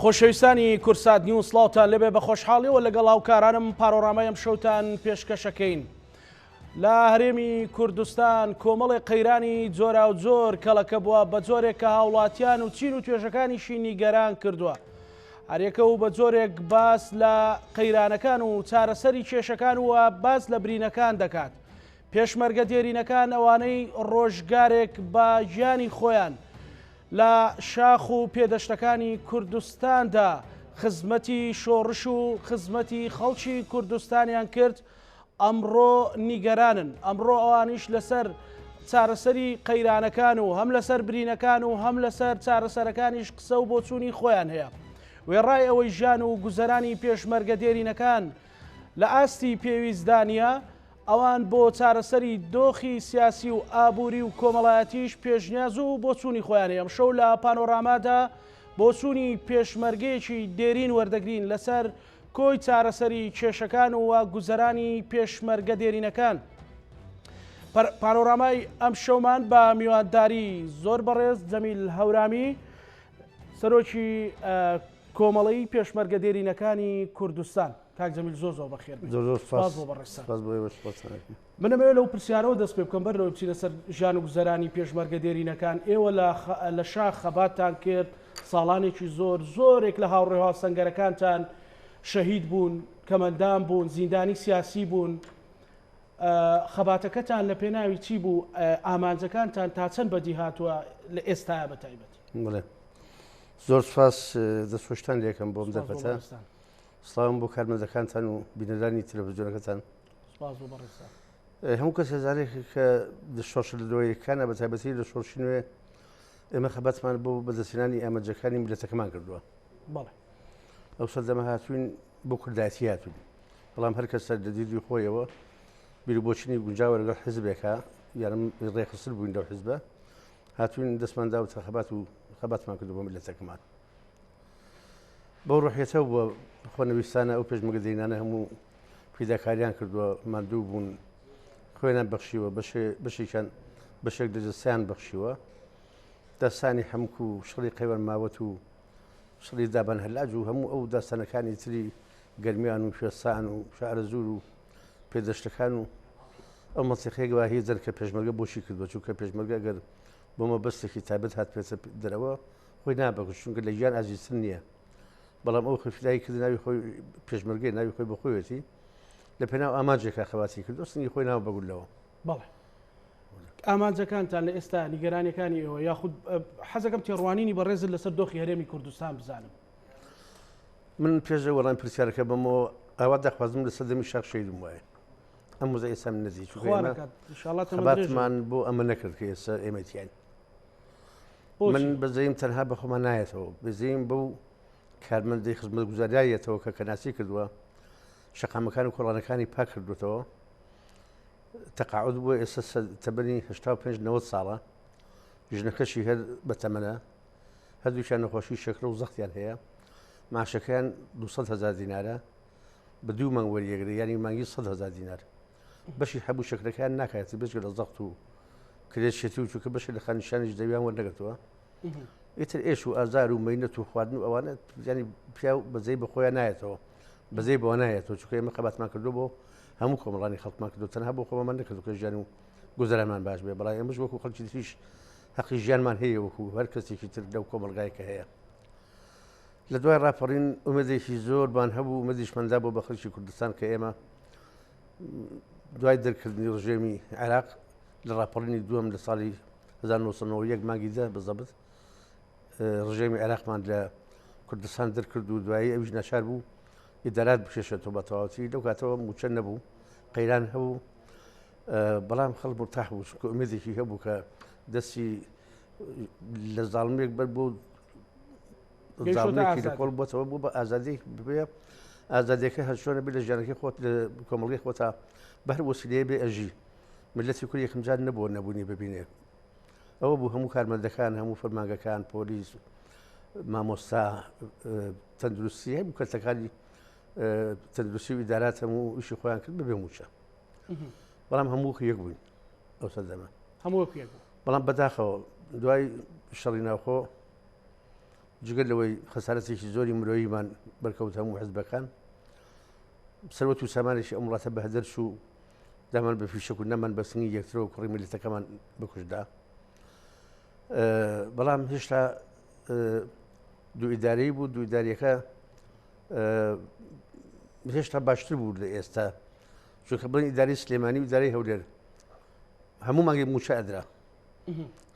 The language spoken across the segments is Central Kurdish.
خۆشەویستانی کورسات نیوز سڵاوتان لەبێ بە خۆشحاڵیەوە لەگەڵ هاوکارانم پارۆڕامای ئەم شەوتان پێشکەشەکەین. لە هەرێمی کوردستان کۆمەڵی قەیرانی جۆرا و جۆر کەڵەکە بووە بە جۆرێک کە هاوڵاتیان و چین و توێژەکانیشی نیگەران کردووە. هەرێکە و بە جۆرێک باس لە قەیرانەکان و چارەسەری کێشەکان وە باس لە برینەکان دەکات. پێشمەرگە دێرینەکان ئەوانەی ڕۆژگارێک بە ژیانی خۆیان لە شاخ و پێدەشتەکانی کوردستاندا خزمەتی شۆڕش و خزمەتی خەڵکی کوردستانیان کرد، ئەمڕۆ نیگەرانن. ئەمڕۆ ئەوانیش لەسەر چارەسەری قەیرانەکان و هەم لەسەر برینەکان و هەم لەسەر چارەسەرەکانیش قسە و بۆچوونی خۆیان هەیە. وێڕای ئەوەی ژیان و گوزەرانی پێشمەرگە دێرینەکان لە ئاستی پێویستدانە، ئەوان بۆ چارەسەری دۆخی سیاسی و ئابووری و کۆمەڵایەتیش پێشنیاز و بۆچوونی خۆیان هەیە. شەو لە پانۆرامادا بۆچوونی پێشمەرگەیەکی دێرین وەردەگرین لەسەر کۆی چارەسەری کێشەکان و گوزەرانی پێشمەرگە دێرینەکان. پانۆرامای ئەم شەومان بە میوانداری زۆر بەڕێز جەمیل هەورامی، سەرۆکی کۆمەڵی پێشمەرگە دێرینەکانی کوردستان. کاک جەمیل زۆر زۆر بەخێر بنەمەوێت لەو پرسیارەوە دەست پێ بکەم بەرەوەی بچینە سەر ژیان و گوزەرانی پێشمەرگە دێرینەکان. ئێوە لە شاخ خەباتتان کرد، ساڵانێکی زۆرێک لە هاوڕێها سەنگەرەکانتان شەهید بوون، کەمەندان بوون، زیندانی سیاسی بوون. خەباتەکەتان لە پێناوی چی بوو؟ ئامانجەکانتان تا چەند بەدی هاتووە لە ئێستاە بەتایبەت؟ زۆر سپاس دەستخۆشتان لێکم بۆم دەرفەتە. سڵاوم بۆ کارمەندەکانتان و بینەرانی تەلەڤیزیۆنەکەتان. هەموو کەس هێزارێک کە شۆڕش لەدۆیەکانە بە تایبەتی لە شۆڕشی نوێ ئێمە خەباتمان بۆ بەدەستێنانی ئامانجەکانی میلەتەکەمان کردووە. ئەو سەردەمە هاتوین بۆ کوردایەتی هاتوین، بەڵام هەر کەس سەردەدیدی خۆیەوە بیربۆچینی گونجاوە لەگەڵ حیزبێکە یانم ڕێخستر بووین لەو حیزبە، هاتوین دەستماندا و خەبات و خەباتمان کردو بۆ میلەتەکەمان. بەو ڕۆحیەتەوە بووە خۆنەویستانە ئەو پێشمەرگە دێرینانە هەموو فیداکاریان کردووە، ماندوو بوون، خۆیان بەخشیوە، بەشێکیان بەشێک دەجەستیان بەخشیوە، داستانی حەمک و شڵی قەیوەن ماوەت و شڵی دابان هەلاج و هەموو ئەو داستانەکانی تری گەرمیان و شێستان و شعرە زور و پێدەشتەکان و ئەو مەسیقەیەکەوە هی جەر کە پێشمەرگە بۆشی کردووە، چونکە پێشمەرگە ئەگەر بۆ مەبەستێکی تایبەت هات پێچە دەرەوە خۆی نابەخش، چونکە لە ژیان ئازیزتر نییە. بەڵام ئەو خفیدایی کرد ناوی خۆی پێشمەرگەی ناوی خۆی بەخۆیەتی لە پێناو ئامانجێکە خەواتی کردو، سنگی خۆی ناو بەگولەوە. بەڵێ ئامانجەکانتان لە ئێستا نیگەرانەکانی ئێوە یاخود حەزەکەم تێڕوانینی بەڕێزت لەسەر دۆخی هەرێمی کوردستان بزانم. من پێشە وەڵام پرسیارەکە بەمەوە ئاوا داخوازم لە سەردەمی شاخ شەیدم وایە ئەم وزە ئێستا من نزیک خەباتمان بۆ ئەمە نەکرد کە ئێستا ئێمەتیان. من بەزەیم تەنها بە خۆمان نایەتەوە، بەزەیم بەو کارمەندی خزمەت گوزاریایەتەوە کە کەناسی کردووە، شەقامەکان و کۆڵانەکانی پاک کردوێتەوە. تەقاعود بووە ئێستا تەبەنی 85-90 ساڵە، ژنەکەشی هەر بەتەمەنە، هەردووشیان نەخۆشی شەکرە و زەختیان هەیە، ماشەکەیان 200,000 دینارە، بە 2 مانگ وەریەگرێ، ینی مانگی 100,000 دینار. بەشی هەبوو شەکرەکەیان ناکایەتی بەشی لە زەخت و کرێشێتی و چووکە بەشی لە خانیشانیش دەویان وەرنەگرتووە. ئیتر ئێش و ئازار و مەینەت و خواردن و ئەوانە ینی پیا و بەزەی بە خۆیان نایەتەوە، بەزەی بەوە نایەتەوە، چونکە ئێمە خەباتمان کردو بۆ هەموو کۆمەڵانی خەڵکمان کردو، تەنها بۆ خۆمان نەکردو کە ژیان و گوزەرانمان باش بێ، بەڵام ئێمەش وەکو خەڵکی تریش حەقی ژیانمان هەیە وەکو هەر کەسێکی تر لەو کۆمەلگایەکە هەیە. لە دوای ڕاپەڕین ئومێدێکی زۆرمان هەبوو، ئومێدیشماندا بۆ بە خەڵکی کوردستان کە ئێمە دوای دەرکردنی ڕژێمی عێراق لە ڕاپەڕینی دووەم لە ساڵی 1991 مانگی 10 بەزەبت ڕژێمی عێراقمان لە کوردستان دەرکرد و دوایی ئەویش ناچار بوو ئیدارات بکێشێتەوە بە تەواوەتی. لەو کاتەوە موچە نەبوو، قەیران هەبوو، بەڵام خەڵک مرتاح بوو، چونکە ئومێدێکی هەبوو کە دەستی لە زاڵمێک بەر بۆ زاڵمێکی لەکۆڵ بۆتەوە بوو بە ئازادی ببێ، ئازادیەکە هەر چۆنە بێ لە ژیانەکەی خۆت لە کۆمەڵگەی خۆتا بە هەر وەسیلەیە بێ ئەژی. ملەتی کوردی یەکەم جار نەبووە نەبوونی ببینێ، ئەوە بوو هەموو کارمەندەکان، هەموو فەرمانگەکان، پۆلیس، مامۆستا، تەندروستی، هەموو کەسەکانی تەندروستی و ئیدارات هەموو ئیشی خۆیان کرد بەبێ موچە، بەڵام هەموو یەک بووین ئەو سەردەمە، هەموو یەک بوو. بەڵام بەداخەوە دوای شەڕی ناوخۆ جگەر لەوەی خەسارەتێکی زۆری مرۆییمان بەرکەوت هەموو حزبەکان سەرۆت و سامانێکی ئەم وڵاتە بەهدەرچ و دامان بە فیشک و نەمان بە سنگی یەکترەوە کوڕی میلیتەکەمان بکوژدا بەڵام هێشتا دوو ئیدارەی بوو دوو ئیداریەکە هێشتا باشتر بوو لە ئێستا چونکە بڵین ئیداری سلێمانی و ئیدارەی هەولێر هەموو مانگی موچە ئەدرا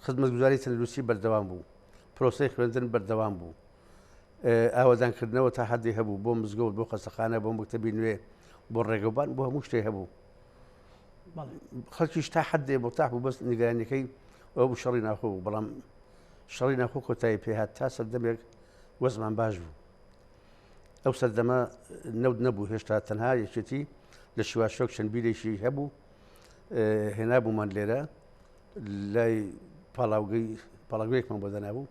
خزمەتگوزاری تەندروستی بەردەوام بوو پرۆسەی خوێندن بەردەوام بوو ئاوادانکردنەوە تا حەدی هەبوو بۆ مزگەوت بۆ قەسەخانە بۆ مەکتەبی نوێ بۆ ڕێگەوبان بۆ هەموو شتێ هەبوو خەڵکیش تا حەدێ بۆتاح بوو بەس نیگەرانیەکەی ئەوە بوو شەڕی ناخۆ بوو بەڵام شەڕی ناخۆ کۆتایی پێهات تا سەردەمێک وەزمان باش بوو ئەو سەردەمە نەود نەبوو هێشتا تەنها یەکێتی لە شیواشۆک چەند بیرێکی هەبوو هێنابوومان لێرە لای پاڵاوگویەکمان بۆ دەنابوو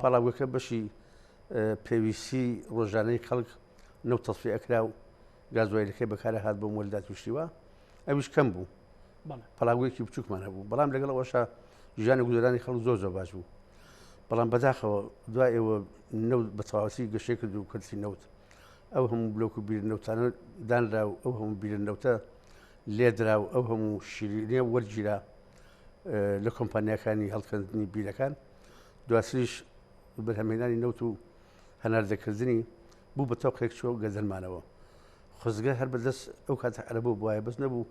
پاڵاوگەکە بەشی پێویستی ڕۆژانەی خەڵک نەوت تەسفی ئەکرا و گازوایلەکەی بەکارە هات بۆ مۆلدات توشتیوە ئەویش کەم بوو پاڵاوگویەکی بچووکمان هەبوو بەڵام لەگەڵ ئەوەشە ژیانی گوزەرانی خەڵک زۆر زۆر باش بوو بەڵام بەداخەوە دوای ئێوە نەوت بە تەواوەتی گەشەی کرد و کردی نەوت ئەو هەموو بلۆک و بیرنەوتانە دانرا و ئەو هەموو بیرنەوتە لێدرا و ئەو هەموو شیرینیە وەرگیرا لە کۆمپانیەکانی هەڵکردنی بیرەکان دواسریش بەرهەمهێنانی نەوت و هەناردەکردنی بوو بە تەوقێک چوە و گەزەلمانەوە خۆزگە هەر بەدەست ئەو کاتە عەرەبوو بواە بەس نەبوو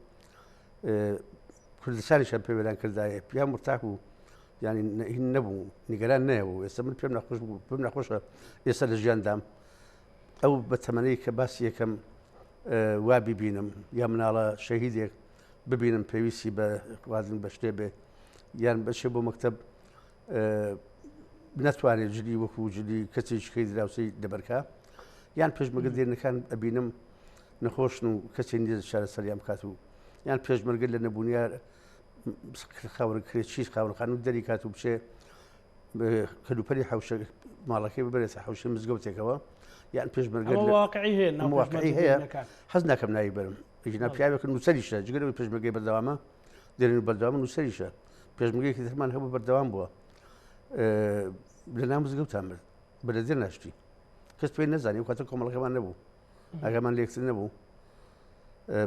کوردستانیشان پێوێران کردایە پیان مرتاح بوو ینی هین نەبوو نیگەران نەیەبوو ئێستا من پێم نەخۆش بوو پێم نەخۆشە ئێستا لە ژیاندام ئەو بە تەمەنەی کە باسی یەکەم وا ببینم یا مناڵە شەهیدێک ببینم پێویستی بە خوازن بە شتێ بێ یان بەچێ بۆ مەکتەب نەتوانێت جلی وەکو جلی کەسێکیکەی دراوسی دەبەرکە یان پێشمەرگە دێرنەکان ئەبینم نەخۆشن و کەسێک نیە چارەسەریان بکات و یان پێشمەرگە لە نەبوونیە خاورکرێکی خاورخان و دەری کات و بچێ کەلوپەری حوشە ماڵەکەی ببرێتە حوشە مزگەوتێکەوە یان پێشمەرگە واقعی هەیە حەز ناکەم ناوی بەرم ژنا پیاوێکە نووسەریشە جگەرەوەی پێشمەرگەی بەردەوامە دێرین بەردەوام نووسەریشە پێشمەرگەیەکی ترمان هەبوو بەردەوام بووە لە ناو مزگەوتان مرد بەلەدێر ناشتی کەس پێی نەزانی و کاتە کۆمەڵەکەمان نەبوو ئاگامان لێکتر نەبوو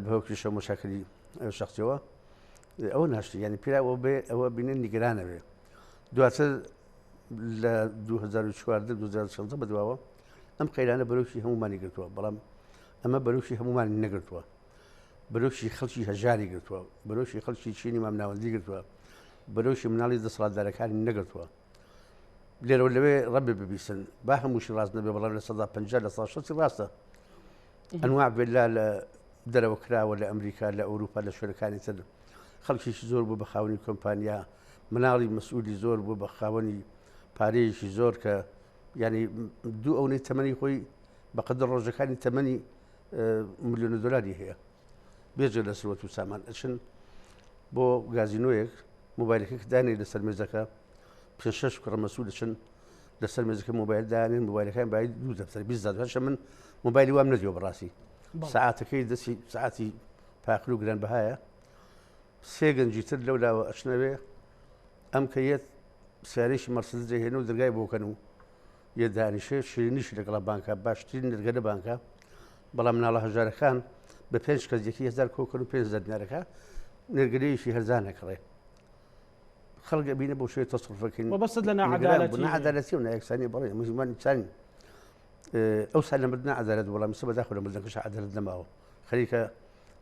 بەهۆکریشە مشاکلی شخصیەوە ئەوە ناشتی ینی پیراوە بێ ئەوە بینە نیگەرانە بێ دواتر لە 2014 بەدواوە ئەم قەیرانە بەرەوشی هەمومانی گرتووە بەڵام ئەمە بەرەوشی هەمومانی نەگرتووە بەرەوشی خەڵکی هەژاری گرتووە بەرەوشی خەڵکی چینی مامناوەندی گرتووە بەرەوشی مناڵی دەسەڵاتدارەکانی نەگرتووە لێرەوە لەوێ ڕەبێ ببیستن با هەمووشی ڕاست نەبێ بەڵام لە 150 لە 160 ڕاستە ئەنواع بێلا لە دەرەوە کراوە لە ئەمریکا لە ئەوروپا لە شوێنەکانی تر خەڵکیشی زۆر بوو بە خاوەنی کۆمپانیا مناڵی مەسئولی زۆر بوو بە خاوەنی پارەیەکی زۆر کە ینی دوو ئەوەی تەمەنی خۆی بەقەدر ڕۆژەکانی تەمەنی ملیۆنە دۆلاری هەیە بێجێ لە سرۆت و سامان ئەچن بۆ گازینۆیەک مۆبایلەکە دانێ لەسەر مێزەکە پێ 6 کوڕە مەسوول دەچن لەسەر مێزەکە مۆبایل دانێن مۆبایلەکان باید 2 دەفتەر 20 من مۆبایلی وام نەدیوە بەڕاستی ساعاتەکەی دەستی ساعتی پاخر و گران بەهایە سێ گەنجی تر لەولاوە ئەچنەوێ ئەم کە یەت سیارێکی مەرسیدس دەهێنن و دەرگای بۆکەن و یە دانیشێ شیرینیشی لەگەڵا بانکە باشترین نرگە لە بانکە بەڵام مناڵە هەژارەکان بە 5 کەس 1000 کۆکەن و 5 دینارەکە نرگەلەیەکی هەرزان نەکڕێ خەڵک بینە بۆ شوێ تەسڕفەکەین وەبەست لە نەعەدالەتی و نایەکسانی بەڵێ مزمانی چانی ئەو سال لە مردنا عەدالەت وەڵام سە بەداخۆ لە مردنەکەش عەدالەت نەماوە خەریکە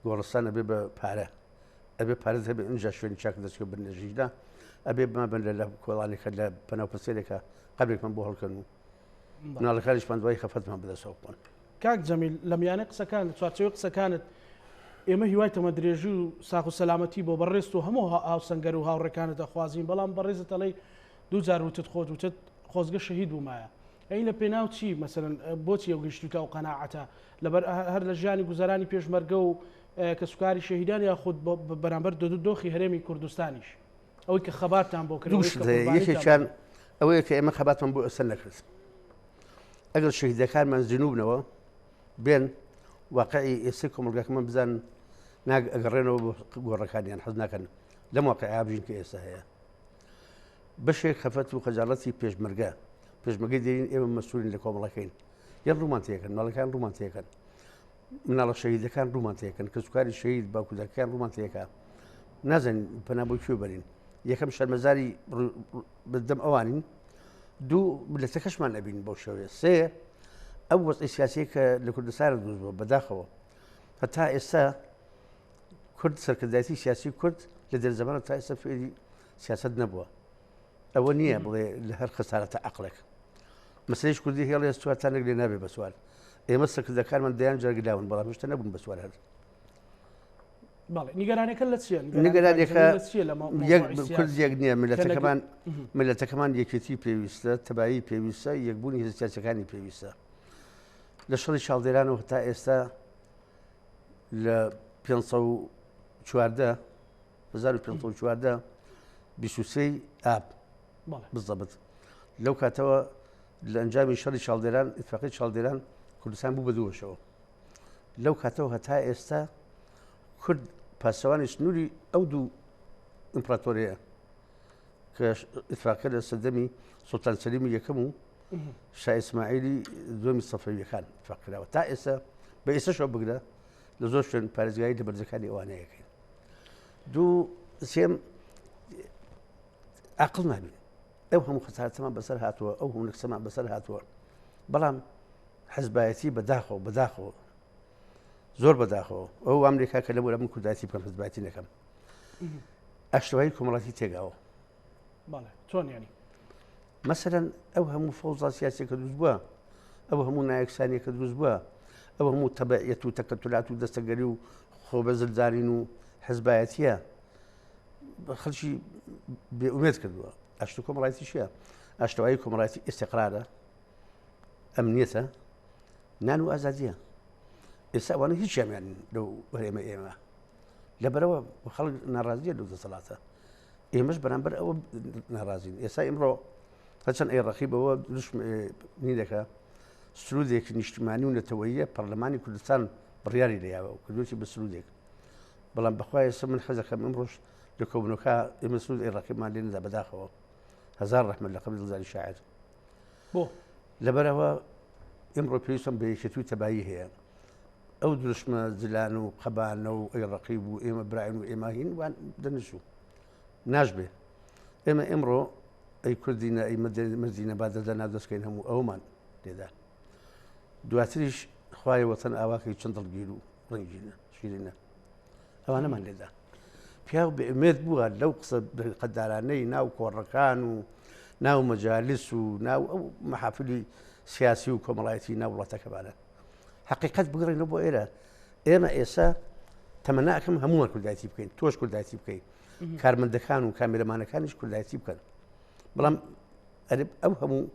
گۆڕستان ئەبێ بە پارە ئەبێ پارەت هەبێ ئەنجا شوێنی چاک دەچێت بنەژیدا ئەبێ بمابن لە کۆڵانێکە لە پەناو پرسێرێکە قەبێکمان بۆ هەڵکەن و مناڵەکانیشمان دوای خەفەتمان بدەسەوە بوون کاک جەمیل لە میانەی قسەکان چوارچێوەی قسەکانت ئێمە هیوای تەمەدرێژی و ساق و سەلامەتی بۆ بەڕێست و هەموو هاوسەنگەر و هاوڕێکانت دەخوازیین بەڵام بەڕێزت دەڵێ دووجار وتت خۆت وتت خۆزگە شەهید بوومایە ئەی لە پێناو چی مەسەرەن بۆچی ئەو گەیشتوتە ئەو قەناعەتە لەبەر هەر لە ژیانی گوزەرانی پێشمەرگە و کە سوکاری شەهیدان یاخود بەرامبەر دۆخی هەرێمی کوردستانیش ئەوەی کە خەباتان بۆ کرد یەکێکیان ئەوەیە کە ئێمە خەباتمان بۆ ئەسەر نەکرد ئەگەر شەهیدەکانمان جنوب بنەوە بێن واقعی ئێستا کۆمەلگاکەمان بزان ئەگەڕێنەوە بۆ گۆڕەکانیان حەز ناکەن لەم واقعیا بژین کە ئێستا هەیە بەشێک خەفەت و خەجاڵەتی پێشمەرگە پێشمەگەی دێرین ئێمە مەسئولین لە کۆمەڵەکەین یان ڕوومانتیەکەن ماڵەکان ڕوومانتیەکەن مناڵە شەهیدەکان ڕوومانتیەکەن کە سوکاری شەهید باوکودەکان ڕوومانتیەکە نازانین پەنا بۆ کوێ بەرین یەکەم شەرمەزاری بەدەم ئەوانین دوو ملەتەکەشمان ئەبین بۆ شێوەیە سێ ئەو وەزعی سیاسی کە لە کوردستانە دروست بووە بەداخەوە هەتا ئێستا کورد سەرکردایەتی سیاسی کورد لە دەرزەمانە تا ئێستا فێری سیاست نەبووە ئەوە نییە بڵێ لە هەر خەسارەتە عەقڵێک مەسەلەی کوردی هێڵێ سوارتانێک لێ نابێ بە سوال ئێمە سەرکردەکانمان دەیان جەرگلاون بەڵام هێشتا نەبوون بە سوال هەر نیگەرانەکە لە چیە نیگەرانێکە کورد یەک نییە ملەتەکەمان یەکێتی پێویستە تەبایی پێویستە یەکبوونی هێز سیاسیەکانی پێویستە لە شەڕی چاڵدێرانەوە تا ئێستا لە 514 23 ئاب بزەبت لەو کاتەوە لە ئەنجامی شەڕی چاڵدێران ئیتفاقی چاڵدێران کوردستان بوو بە دووەشەوە لەو کاتەوە هەتا ئێستا کورد پاسەوانی سنووری ئەو دوو ئیمپراتۆریە کە ئیتفاقە لە سەردەمی سوڵتان سەلیمی یەکەم و شای ئیسماعیلی دووەمی سەفەویەکان اتفاقکراوە تا ئێستا بە ئێستاشەوە بگرە لە زۆر شوێن پارێزگایی لە بەرزەکانی ئەوانەیەکەین دوو سێم عەقڵ نابین ئەو هەموو خەسارەتەمان بەسەر هاتووە ئەو هەموو نەکسەمان بەسەر هاتووە بەڵام حەزبایەتی بەداخەوە زۆر بەداخەوە ئەو ئەمریکا کە لەبوو من کوردایەتی بکەم حەزبایەتی نەکەم ئاشتەوایی کۆمەڵاتی تێگاوە چۆن ینی مەسەرەن ئەو هەموو فەوزا سیاسیەکە دروست بووە ئەو هەموو نایەکسانیەکە دروست بووە ئەو هەموو تەبعیەت و تەکەتولات و دەستەگەری و خۆبەزلدارین و حەزبایەتیە خەڵکی بێئومێد کردووە ئاشتی کۆمەڵایەتی چییە ئاشتەوایی کۆمەڵایەتی ئێستیقرارە ئەمنیەتە نان و ئازادیە ئێستا ئەوانە هیچیان لەو هەرێمە ئێمە لەبەرەوە خەڵک ناڕازیە لەو دەسەڵاتە ئێمەش بەرامبەر ئەوە ناڕازین ئێستا ئێمڕۆ هەرچەند ڕەقیبەوە دوشمنی دەکە سرودێکی نیشتیمانی و نەتەوەییە پەرلەمانی کوردستان بڕیاری لەیاوە و کردوەتی بە سرودێک بەڵام بەخوا ئێستا من حەزەکەم ئەمڕۆژ لە کۆبنەوەکە ئێمە سرود ڕەقیبمان لێ نەدا بەداخەوە هەزار ڕەحمەت لە قەبری دڵداری شاعر بۆ لەبەرەوە ئێمڕۆ پێویستم بە یەکێتی و تەبایی هەیە ئەو دروشمە زلان و قەبانە و ئەی ڕەقیب و ئێمە براین و ئێمە هین وان دەنووسوو ناشبێ ئێمە ئێمڕۆ ئەی کوردینە ئەی مەردینە با دەدەنا دەستکەین هەموو ئەومان لێدا دواتریش خوای وەتەن ئاواکەی چەند دڵگیر و ڕنگینە شیرینە ئەوانەمان لێدا پیا بێمێت بووە لەو قسە قەدارانەی ناو کۆڕەکان و ناو مەجالیس و ناو ئەو مەحافلی سیاسی و کۆمەڵایەتی ناو وڵاتەکەمانە حقیقت بگڕێنەوە بۆ ئێرە ئێمە ئێستا تەمەناکەم هەمووان کوردایەتی بکەین تۆش کوردایەتی بکەین کارمەندەکان و کامێرەمانەکانیش کوردایەتی بکەن بەڵام ئەو هەموو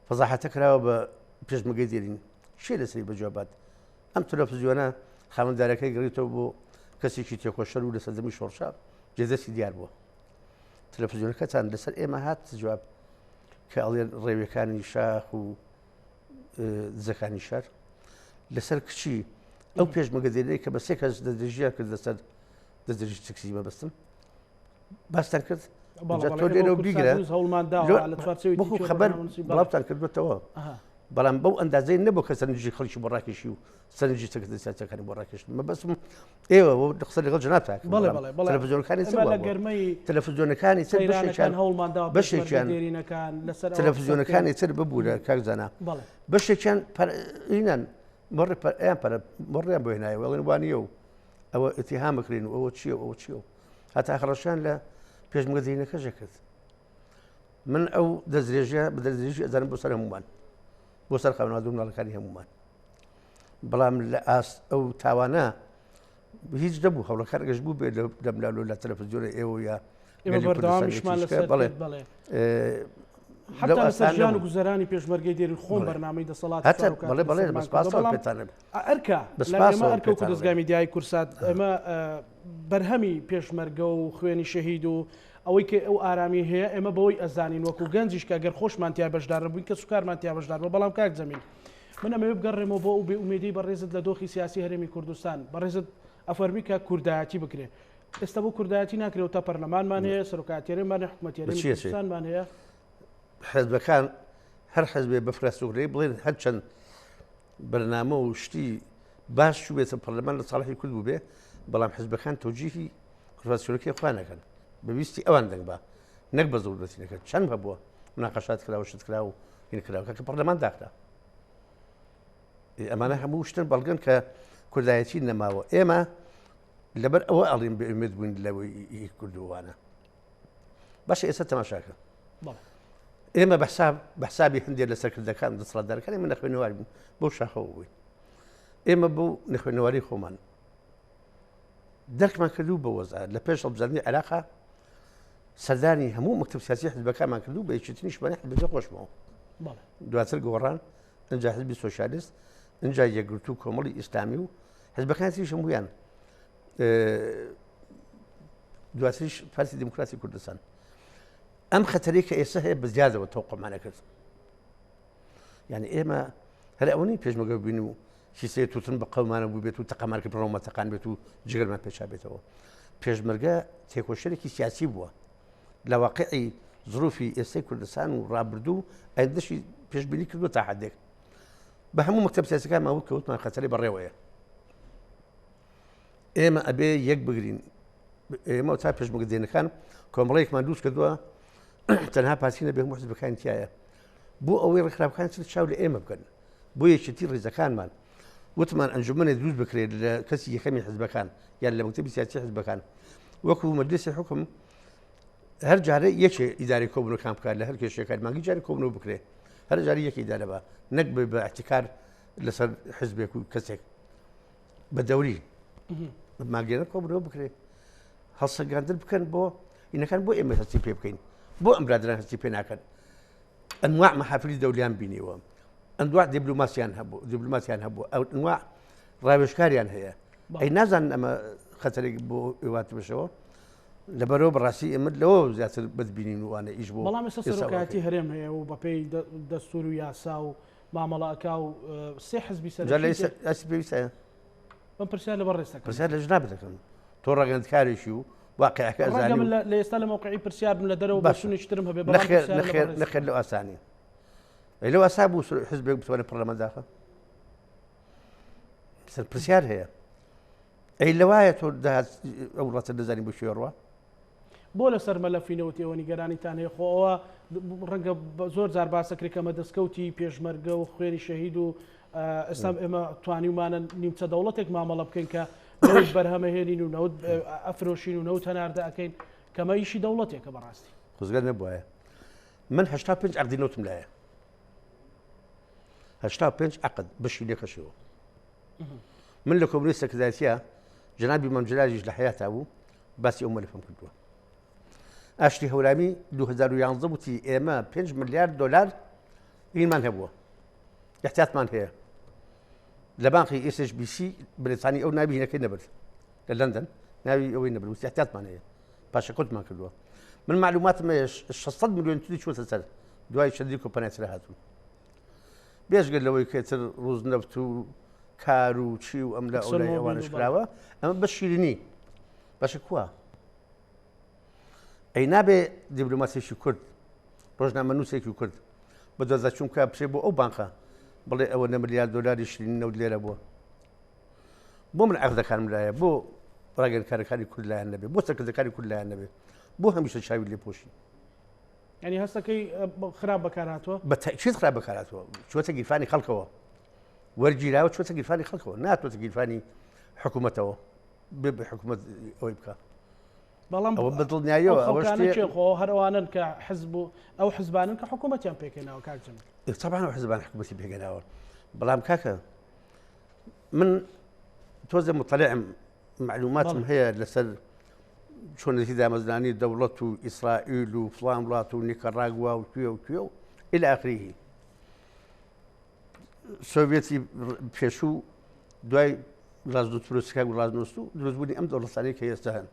فەزاحەتە کراوە بە پێشمەگەی دێرین شێ لەسەری بەجوابات ئەم تەلەڤیزیۆنە خاوەندارەکەی گەڕیتەوە بۆ کەسێکی تێکۆشەر و لە سەردەمی شۆڕشاب جێدەستی دیار بووە تەلەڤیزیۆنەکەتان لەسەر ئێمە هات جواب کە ئەڵێن ڕێویەکانی شاخ و دزەکانی شار لەسەر کچی ئەو پێشمەگە دێرەی کە بە سێ کەس دەدرێژیان کرد لەسەر دەدرێژی تەکسی مەبەستم باستان کرد تۆ لێرە و بیگرە خەبەر بڵاوتان کردوێتەوە بەڵام بەو ئەندازەی نەبوو کە سەرنجی خەڵکی بۆ ڕاکێشی و سەرنجی سیاسەکانی بۆ ڕاکێشتن مەبەستم ئێوە قسە لەگەڵ جەنابتان تەلەڤیزیۆنەکانی تەلەڤیزیۆنەکانی بەشێکیان تەلەڤیزیۆنەکانی تر ببوورە کاکزانە بەشێکیان ئینان مەڕیان بۆ هێنایە وەڵێن وانیە و ئەوە ئەتیهامەکرێن و ئەوە چییە ئەوە چییە و هەتا خەڵەشیان لە پێشمەگەدەینەکەژە کرد من ئەو دەستدرێژە بە دەستدرێژی ئەزانم بۆ سەر هەمومان بۆ سەر خاونادوو مناڵەکانی هەمومان بەڵام لە ئاست ئەو تاوانە هیچ دەبوو هەوڵەکار گەشت بوو بێ لەملالۆ لە تەلەڤیزیۆنە ئێوە یا حتى سەرجان و گوزەرانی پێشمەرگەی دێری خۆم بەرنامەی دەسەڵات بەڵێ بەڵێ بەسپاسێتانم ئەرکە ئێمە ئەرکە و دەستگای میدیای کورسات ئێمە بەرهەمی پێشمەرگە و خوێنی شەهید و ئەوەی کە ئەو ئارامی هەیە ئێمە بەوەی ئەزانین وەکو گەنجیش کە گەر خۆشمان تیا بەشدار بووین کە سوکارمان تیا بەشدار بە بەڵام کاک زەمین من ئەمەوێ بگەڕێمەوە بۆ ئەو بێئومێدی بەڕێزت لە دۆخی سیاسی هەرێمی کوردستان بەڕێزت ئەفەرمی کە کوردایەتی بکرێ ئێستا بۆ کوردایەتی ناکرێت تا پەرلەمانمان هەیە سەرۆکاتێرەمان حکومەتێرەی کوردستانمان هەیە حەزبەکان هەر حەزبێ بەفرەسوغرەی بڵێن هەرچەند بەرنامە و شتی باش بێتە پەرلەمان لە ساڵحی کورد بوو بێ بەڵام حزبەکان تۆجیهی کورفاسیۆنەکەی خوا نەکەن بەویستی ئەوان دەنگ بە نەک بە زەورەتی نەکەن چەند هەبووە مناقەشات کراوە شت کرا و هین کراوە کە پەرلەمان داخرا ئەمانە هەموو شتن بەڵگەن کە کوردایەتی نەماوە ئێمە لەبەر ئەوە ئەڵین بە ئومێد بووین لەوەی کوردووانە باشە ئێستا تەماشاکە ئێمە بەحسابی هەندێک لە سەرکردەکان دەسەڵاتدارەکانی من نەخوێنەواری بوون بۆ شاخەوە بووین ئێمە بۆ نەخوێنەواری خۆمان دەرکمان کردو بە وەزع لە پێش هەڵبژاردننی عێراقا سەردانی هەموو مەکتەب سیاسی حزبەکانمان کردو بە یەکێتی نیشتمانی حزبەکە خۆشمەوە دواتر گۆڕان ئەنجا حزبی سۆشیالیست ئەنجا یەکگرتوو کۆمەڵی ئیسلامی و حزبەکانی تریش هەموویان دواتریش پارتی دموکراسی کوردستان ئەم خەتەرەی کە ئێستا هەیە بەزیادەوە تەوقعمانە کرد یعنی ئێمە هەر ئەوەی پێشمەرگە ببین و کیسەیە تووتن بە قەومانە بوو بێت و تەقەمانکە بڕۆمەتەقان بێت و جگەرمان پێچا بێتەوە پێشمەرگە تێکۆشەرێکی سیاسی بووە لە واقعی ظروفی ئێستای کوردستان و ڕابردوو ئەندەشی پێشبینی کردووە تا حدێک بە هەموو مەکتەب سیاسیەکان ماوە کەوتمان خەتەرەی بەڕێوەیە ئێمە ئەبێ یەک بگرین ئێمە تا پێشمەرگەدێنەکان کۆمەڵەیەکمان دروست کردووە تەنها پارتی نەبێ هەموو حزبەکانی تایە بۆ ئەوەی ڕێکخراپەکان چاو لە ئێمە بکەن بۆ یەکێتی ڕێزەکانمان وتمان ئەنجومەنێ دروست بکرێت لە کەسی یەکەمی حزبەکان یان لە مەکتەبی سیاسی حزبەکان وەکو مەجلیسی حکم هەر جارە یەکێ ئیداری کۆبوونەکان بکات لە هەر کێشەکان مانگی جاری کۆبوونەوە بکرێت هەر جاری یەک ئیدارە بە نەک بە احتیکار لەسەر حزبێک و کەسێک بە دەوری ماگەێنە کۆبوونەوە بکرێت هەڵسەنگاندن بکەن بۆ ئینەکان بۆ ئێمە هەستی پێ بکەین بۆ ئەم برادران هەستی پێ ناکەن ئەنواع مەحافلی دەولیان بینیوە ئەنواع دیبلوماسیان هەبوو ئەو ئەنواع ڕاوێژکاریان هەیە ئەی نازانن ئەمە خەتەرێک بۆ ئێوات بشەوە لەبەرەوە بەڕاستی ئەمە لەوە زیاتر بەدبینین وانە ئیش بۆ بەڵام ئێستا سەرۆکایەتی هەرێم هەیە و بەپێی دەستور و یاسا و مامەڵەکە و سێ حزبی سەرسی پێویستە بەم پرسیار لەبەر ڕێستەکە پرسیار لە ژناب دەکەن تۆ ڕاگەندکارێکی و واقعەکە ئەزانم لە ئێستا لە موقعی پرسیار بم لە دەرەوە بەشونیشترم هەبێ نەخێر لەو ئاسانی لەو ئاسا بوو حزبێک بتوانێت پەرلەمان داخە سەر پرسیار هەیە ئەی لەوایە تۆ ئەو ڕاتە دەزانی بۆ شێڕوە بۆ لەسەر مەلەفینەوەتی ئەوە نیگەرانیتان هەیە خۆەوە ڕەنگە زۆر جار باسەکرێت کەمە دەستکەوتی پێشمەرگە و خوێنی شەهید و ئێستا ئێمە توانیمانە نیمچە دەوڵەتێک مامەڵە بکەین کە نەوت بەرهەمەهێنین و نەوت ئەفرۆشین و نەوت هەناردە ئەەکەین کەمە ئیشی دەوڵەتێکە بەڕاستی خۆزگەر نەبووایە من 85 عقدی نوتم لایە 85 عقد بەشی لێکەشەوە من لە کۆمەڵی سەکرتایەتیە جەنابی مەم جەلالیش لە حیاتا بوو باسی ئەو مەلەفەم کردووە ئاشتی هەورامی 2011 وتی ئێمە 5 ملیار دلار ئینمان هەبووە احتیاطمان هەیە لە بانقی SHBC بریتانی ئەو ناوی هینەکەی نەبرد لە لەندەن ناوی ئەوەی نەبرد وتی احتیاطمان هەیە پاشە کۆتمان کردووە من معلوماتم 600 میلیۆن تولی چوتە سەر دوای چەندی کۆمپانیاترە هاتوون بێژگەر لەوەی کێتر ڕووزنەفت و کار و چی و ئەم لە ئەولای ئەوانش کراوە ئەمە بە شیرینی باشە کووە ئەی نابێ دیبلۆماسیێکی کورد ڕۆژنامە نووسێکی کورد بە دۆزە چونکە پشێ بۆ ئەو بانقە بڵێ ئەوە 9 ملیار دلاری شیرینی نەوت لێرە بووە بۆ من عەقدەکانم لایە بۆ ڕاگەنکارەکانی کورد لایەن نەبێ بۆ سەرکردەکانی کورد لایەن نەبێ بۆ هەمیشە چاوی لێپۆشی ینی هەستەکەی خراپ بەکار هاتووە بە تاکید خراپ بەکار هاتووە چوەتە گیرفانی خەڵکەوە وەرگیراوە چوەتە گیرفانی خەڵکەوە ناتوەتە گیرفانی حکوومەتەوە بێ حکوومەت ئەوەی بکە بەڵام ئەوە بەدڵنیاییەوە ئەوەشتێخۆ هەروانن کە حزب و ئەو حزبانن کە حکوومەتیان پێکەناوە کاکجم طبعا ئەو حزبان حکوومەتی پێکەناوە بەڵام کاکە من تۆزە مطلعم معلوماتم هەیە لەسەر چۆنەتی دامەزرانی دەوڵەت و ئیسرائیل و فڵان وڵات و نیکەڕاگوا و کوێ و کوێ و إلى آخره سۆڤێتی پێشوو دوای ڕازدوتپرۆسیکا و ڕازنووس و دروستبوونی ئەم دەوڵەتانەی کە ئێستا هەن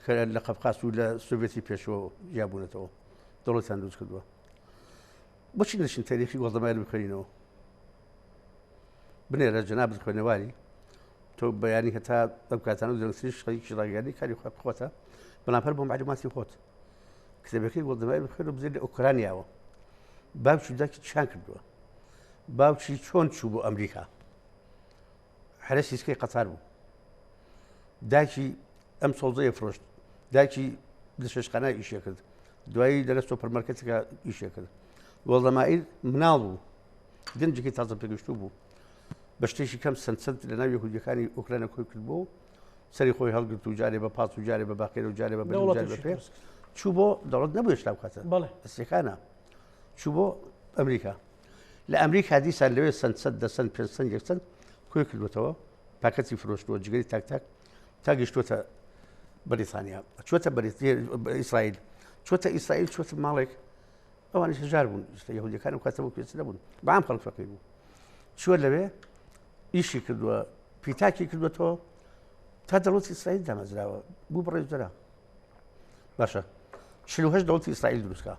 کە لە قەفقاس و لە سۆڤێتی پێشەوە یابوونەتەوە دەوڵەتیان دروست کردووە بۆچی نەچین تاریخی وەڵدەمایل بخوێنینەوە بنێرە جەنابەت خوێنەواری تۆ بەیانی هەتا ئەم کاتانە دەنگسیش خەریکی ڕاگەیاندنی کاری خۆتە بەڵام هەر بۆ معلوماتی خۆت کتێبەکەی وەڵدەمایل بخوێنەوە بزێت لە ئوکرانیاوە باوکی داکی چیان کردووە باوکی چۆن چوو بۆ ئەمریکا حرەسی سکەی قەتار بوو داکی ئەم سۆڵزەیە فرۆشت داکی لە شێشخانای ئیشێ کرد دوایی لەرە سۆپەرمارکێتێکە ئیشێ کرد وەڵدەمائیر مناڵ بوو گەنجێکی تازە پێگەشتوو بوو بە شتێکی کەم سەد لە ناو یەهودیەکانی ئوکرانە کۆی کردبوو سەری خۆی هەڵگرت و جارێ بە پاس و جارێ بە باقیێر و جارێ بە پێ چوو بۆ دەوڵەت نەبوو هێشتا بکاتە ئەسیەکانە چوو بۆ ئەمریکا لە ئەمریکا دیسان لەوێ سەد پێ کۆی کردوێتەوە پاکەتی فرۆشتووە جگەری تاک تا گەشتوتە بەریتانیا چۆتە ئیسرائیل چۆتە ئیسرائیل چۆتە ماڵێک ئەوانی هەژار بوون یەهودیەکان و کاتەوە پێچ نەبوون بەعام خەڵک فەقیر بوو چوە لەوێ ئیشی کردووە پیتاکی کردوێتەوە تا دەوڵەتی ئیسرائیل دامەزراوە بوو بەڕێزدەرا باشە 48 دەوڵەتی ئیسرائیل دروستکە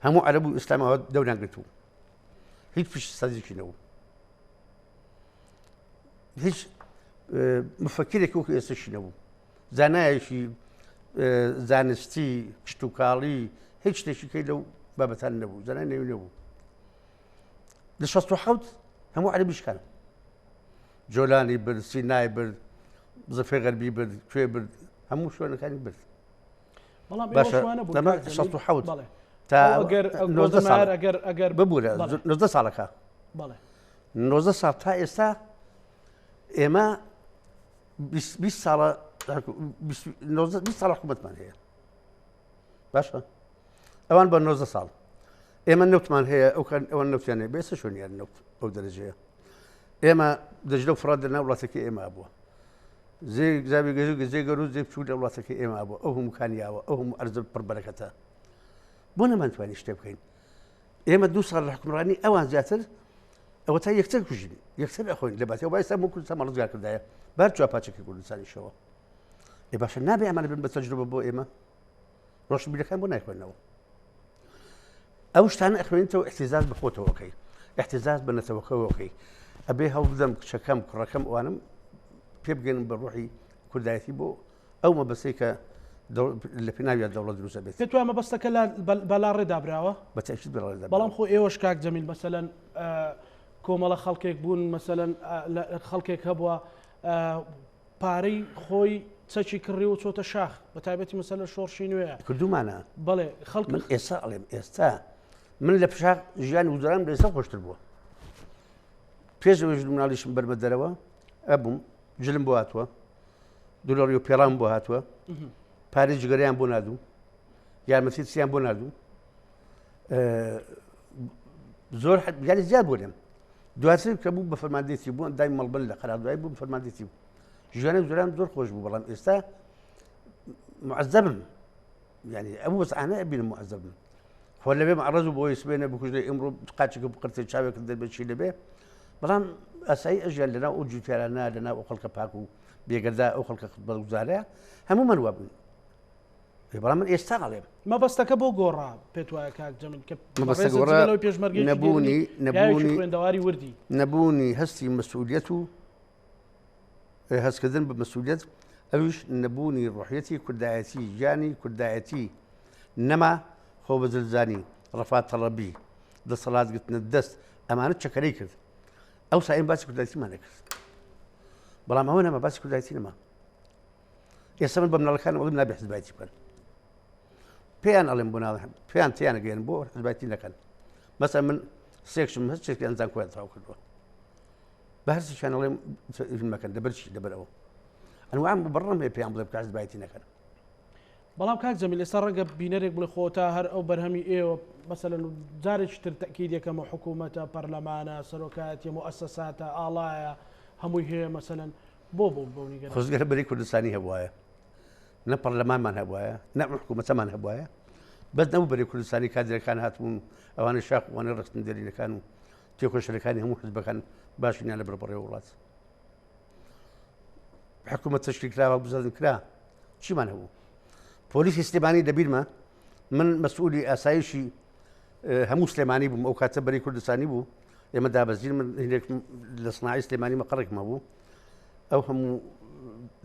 هەموو عەرەب و ئیسلامەوە دەورانگرتوو هیچ پشت سەدێکی نەبوو هیچ مفەکرێکی وەکو ئێستاشی نەبوو زانایەکی زانستی کشتتوکاڵی هیچ شتێکی کەی لەو بابەتان نەبوو زانای نەوی نەبوو لە 1970 هەموو عەرەبیشکان جۆلانی برد سینای برد زەفەی غەربی برد کوێ برد هەموو شوێنەکانی برد باشە 1970 تا 90 ساڵەکە 90 ساڵ تا ئێستا ئێمە 20 ساڵ حکوومەتمان هەیە باشە ئەوان بە 90 ساڵ ئێمە نەوتمان هەیە ئەوە نەوتیانێ بێسە شوێنیان نەوت ئەو دەرەجەیە ئێمە دەژلە و فرات لەناو وڵاتەکەی ئێمە بووە زابی گەزێگەر و زێ بچوو لە وڵاتەکەی ئێمە بووە ئەو هەموو کانیاوە ئەو هەموو ئەرزە پڕبەرەکەتە بۆ نەمانتوانی شتێ بکەین ئێمە 2 ساڵ لە حکومڕانی ئەوان زیاتر ئەوە تا یەکتر کوژین یەکتر ئەخۆین لە باتەوە بای سەر کوردستان مەڕزگار کردایە بار چوە پاچێکی کوردستانیشەوە ئێ باشە نابێ ئەمانە بن بە تەجروبە بۆ ئێمە ڕۆشنبیرەکان بۆ نایخوێنەوە ئەو شتانە ئەخوێنیتەوە احتیزاز بخۆتەوەکەی احتیزاز بە نەتەوەکەوەکەی ئەبێ هەوڵ بدەم کچەکەم کوڕەکەم ئەوانم پێ بگەن بە ڕۆحی کوردایەتی بۆ ئەو مەبەستەی کە لە پێناویان دەوڵەت دروستە بێت پێت وایە مەبەستەکە بەلا ڕێدابراوە بەتەکید بەڵێدا بەڵام خۆ ئێوەش کاک جەمیل مەسەلەن کۆمەڵە خەڵکێک بوون مەسەلەن خەڵکێک هەبووە پارەی خۆی چەکی کڕی و چۆتە شاخ بە تایبەتی مەسەلە شۆڕشی نوێیە کردومانە بەڵێ خەڵک من ئێستا ئەڵێم ئێستا من لە پشاق ژیانی وزران لە ئێستا خۆشتر بووە پێشەوەی مناڵیشم بەرمە دەرەوە ئەبووم جلم بۆ هاتووە دولاری و پێڵام بۆ هاتووە پارەی جگەریان بۆ نادوو یارمەتی چیان بۆ نادوو زۆر یانی زیاد بۆ لێم دواتر کە بوو بە فەرماندەیەتی بوو دای مەڵبن لە قەراردوایی بوو بە فەرماندەیەتی بوو ژیانی وزران زۆر خۆش بوو بەڵام ئێستا معەزەبم یعنی ئەموو وەزعانە ئەبینم معەزەبم خۆ لەبێ مەعرەز و بۆی سبێنە بکوژدەی ئەمڕۆ قاچێکە بقرتێ چاوێکت دەبێت لەبێ بەڵام ئاسایی ئەژیان لەناو ئەو جوتیارانە لەناو ئەو خەڵکە پاک و بێگەردا ئەو خەڵکە بەگوزارەیە هەموومان وا بوون بەڵام من ئێستا ئەڵێم مەبەستەکە بۆ گۆڕا پێت وایە کاک جەمیل کە پێشمەرگی خوێندەواری وردی نەبوونی هەستی مەسئولیەت و هەستکردن بە مەسئولیەت ئەویش نەبوونی ڕۆحیەتی کوردایەتی ژیانی کوردایەتی نەما خۆ بەزلزانی ڕەفات تەڵەبی دەسەڵاتگرتنە دەست ئەمانە چەکەرەی کرد ئەو سایم باسی کوردایەتیمان نەکرد بەڵام ئەوە نەما باسی کوردایەتی نەما ئێستا من بە مناڵەکان وەڵام نابێ حزبایەتی بکەن پێیان ئەڵێم بۆ ناڵێ پێیان تیانەگەێن بۆ حزبایەتی نەکەن مەسەڵەن من سێکشم هەست چێکی ئەنجام خۆیان تەواو کردووە بە هەرچیشان ئەڵێم مەکەن لەبەرچی لەبەرەوە ئەنواعم بەڕەم هەیە پێیان بڵێ بکە حزبایەتی نەکەن بەڵام کاک جەمیل ئێستا ڕەنگە بینەرێک بڵێ خۆتا هەر ئەو بەرهەمی ئێوە مەسەلەن جارێکی تر تەکید یەکەمە حکوومەتە پەرلەمانە سەرۆکایەتی مؤسساتە ئاڵایە هەمووی هەیە مەسەلەن بۆ بەونیگەر خۆزگەرە بەری کوردستانی هەبوایە نە پەرلەمانمان هەبوایە نە حکوومەتەمان هەبوایە بەس نەبوو بەری کوردستانی کادرەکان هاتبوون ئەوانە شاق وانە ڕستن دەرینەکان و تێکۆشەرەکانی هەموو حزبەکان باشیان لە بەربەڕێ وڵات حکوومەت تەشکیل کراوە بزەدن کرا چیمان هەبوو پۆلیسی سلێمانی دەبیرمە من مەسئولی ئاسایشی هەموو سلێمانی بووم ئەو کاتە بەری کوردستانی بوو ئێمە دابەزین من هینێک لە سناعی سلێمانی مەقەڕێکمە بوو ئەو هەموو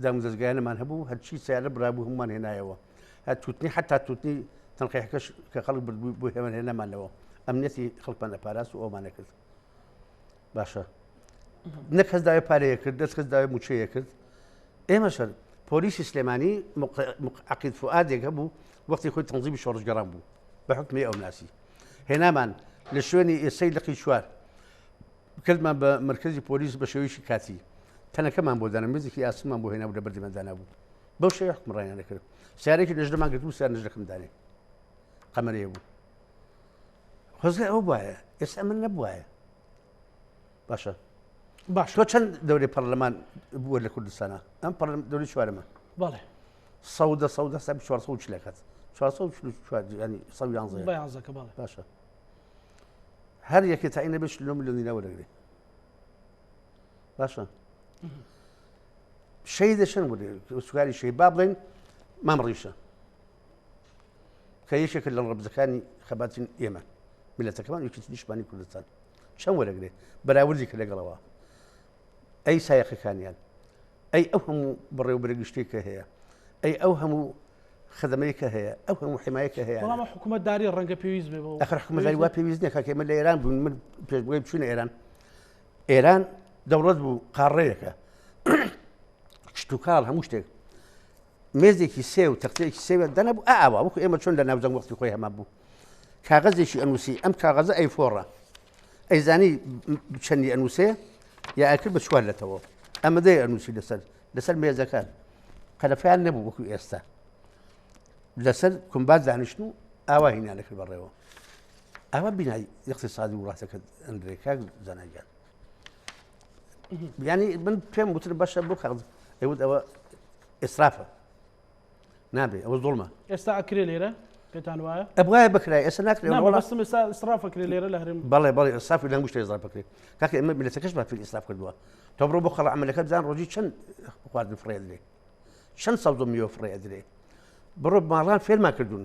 دامدەستگایانەمان هەبوو هەرچی سیارە برابوو هەمومان هێنایەوە توتنی حتا توتنی تەنقیحەکەش کە خەڵک بۆ هێمن هێنەمانەوە ئەمنیەتی خەڵکمان لەپاراست و ئەومانە کرد باشە نەک کەس داوای پارەیە کرد دەست کەس داوای موچەیە کرد ئێمەشەر پۆلیسی سلێمانی عەقید فوئادێک هەبوو وەختی خۆی تەنزیمی شۆڕژگەڕان بوو بە حکمی ئەو ناسی هێنامان لە شوێنی ئێسەی لەقی چوار کردمان بە مرکزی پۆلیس بە شێوەیەکی کاتی تەنەکەمان بۆ دانا مێزێکی ئاسممان بۆ هێنا بوو لە بەردەمەندانا بوو بەو شێوەیە حکمڕانیان دەکرد سیارێکی نەژدەمان گرت و سیار نەژدەکەم دانێ قەمەرەیە بوو خۆزگای ئەو وایە ئێستا من نەبوایە باشە باش تۆ چەند دەورەی پەرلەمان بووە لە کوردستانە ئەم دەوری چوارەمە بەڵێ سەودە 440 لەکات 411 باشە هەر یەکێ تاین نەبێت 9 ملیۆن دینار وەرەگرێ باشە شەی دەشن سوکاری شەی با بڵێن مام ڕیشە کە یەکێکە لە ڕەبزەکانی خەباتین ئێمە میلەتەکەمان یەکێتی نیشتمانی کوردستان چەند وەرەگرێ بەراوردی کە لەگەڵەوە ئەی سایەقەکانیان ئەی ئەو هەموو بڕێوەبەرە گشتێکە هەیە ئەی ئەو هەموو خدمەیەکە هەیە ئەو هەموو حمایەکە هەیە بەڵام حکوومەتداری ڕەنگە پێویست بێ ئەخر حکوومەتداری وا پێویست نییە کاکە ئێمە لە ئێران بوون من پێشبگوێی بچوونە ئێران دەوڵەت بوو قاڕەیەکە شت و کاڵ هەموو شتێک مێزێکی سێ و تەختەیەکی سێوە دەنەبوو ئاوا وەکو ئێمە چۆن لە ناوزەنگ وەختی خۆی هەمان بوو کاغەزێکی ئەنووسی ئەم کاغەزە ئەیفۆڕە ئەیزانی چەندی ئەنووسێ یا ئەکرد بە چوار لەتەوە ئەمە دەی ئەنووسی لەسەر مێزەکان قەلەفیان نەبوو وەکو ئێستا لەسەر کومبات دانیشتن و ئاوا هینیان دەکرد بەڕێوە ئاوا بینایی اقتصادی وڵاتەکە ئەندرێ کاک زانایان یعنی من پێم وتر باشە بۆ کاغز ئەوت ئەوە ئێسرافە نابێ ئەوە زوڵمە ئێستا ئەکرێ لێرە پێتان وایە ئەبوایە بکرای ئێستا ناکرێت بەڵاستم ئێستا ئیسرافەکرێ لێرە لە هەرێم بەڵێ بەڵێ ئیسرافی لە هەموو شتێ ئیسراف بکرێت کاکە ئێمە میلەتەکەش با فێری ئیسراف کردووە تۆ بڕۆ بۆ خەڵک عەمەلەکە بزان ڕۆژی چەند خواردن فڕێ دەدرێ چەند سەوزە میوە فڕێ ئەدرێ بڕۆ ماڵان فێرمان کردوون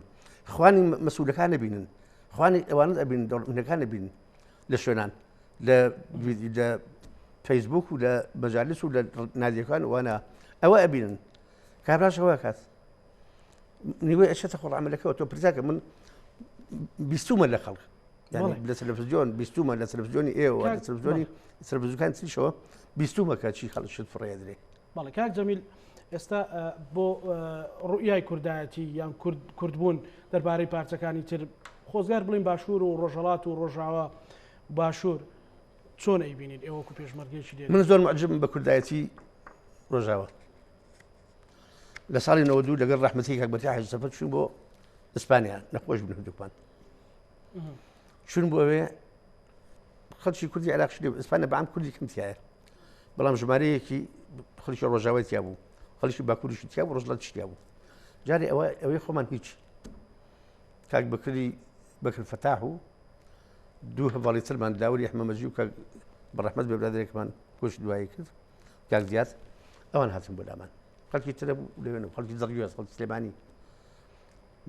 خوانی مەسئولەکان نەبینن خوانی ئەوانە ئەبینن دەوڵەمەندەکان نەبینن لە شوێنان لە فەیسبوک و لە مەجالیس و لە نادیەکان وانە ئەوە ئەبینن کابراش ئەوە کات نیوەی ئەشێتە خۆڵ عەمەلەکەەوە تۆ پرسیاکە من بیستومە لە خەڵک یعنی لە تەلەڤیزیۆن بیستومە لە تەلەڤیزیۆنی ئێوە لە تەلەڤیزیۆنی تەلەڤیزیۆنەکان تریشەوە بیستومە کە چی خەڵک شت فڕێ دەدرێ بەڵێ کاک جەمیل ئێستا بۆ ڕوئیای کوردایەتی یان کوردبوون دەربارەی پارچەکانی تر خۆزگار بڵین باشوور و ڕۆژهەڵات و ڕۆژاوا باشوور چۆن ئەیبینین ئێوەکو پێشمەرگەیەکی دێت من زۆر معجبم بە کوردایەتی ڕۆژاوە لە ساڵی 92 لەگەڵ ڕەحمەتی کاک بەرتیاح حاجی سەفەر چوون بۆ ئیسپانیا نەخۆش بن هەردووکمان چون بۆ ئەوێ خەڵکی کوردی عێراقیش لێ ئیسپانیا بەعام کوردی کەمتیایە بەڵام ژمارەیەکی خەڵکی ڕۆژاوای تیا بوو خەڵکی باکووریشی تیا بوو ڕۆژهەڵاتی تیا بوو جارێ ئەوەی خۆمان هیچ کاک بەکر فەتاح و دوو هەڤاڵی ترمان داوری ئەحمەمەجی و کاک بەڕەحمەت بێ برادێکمان گۆشت دوایی کرد کاک زیاد ئەوان هاتن بۆ لامان خەڵکی ترە بوو لەوێن و خەڵکی زەڕیوێز خەڵکی سلێمانی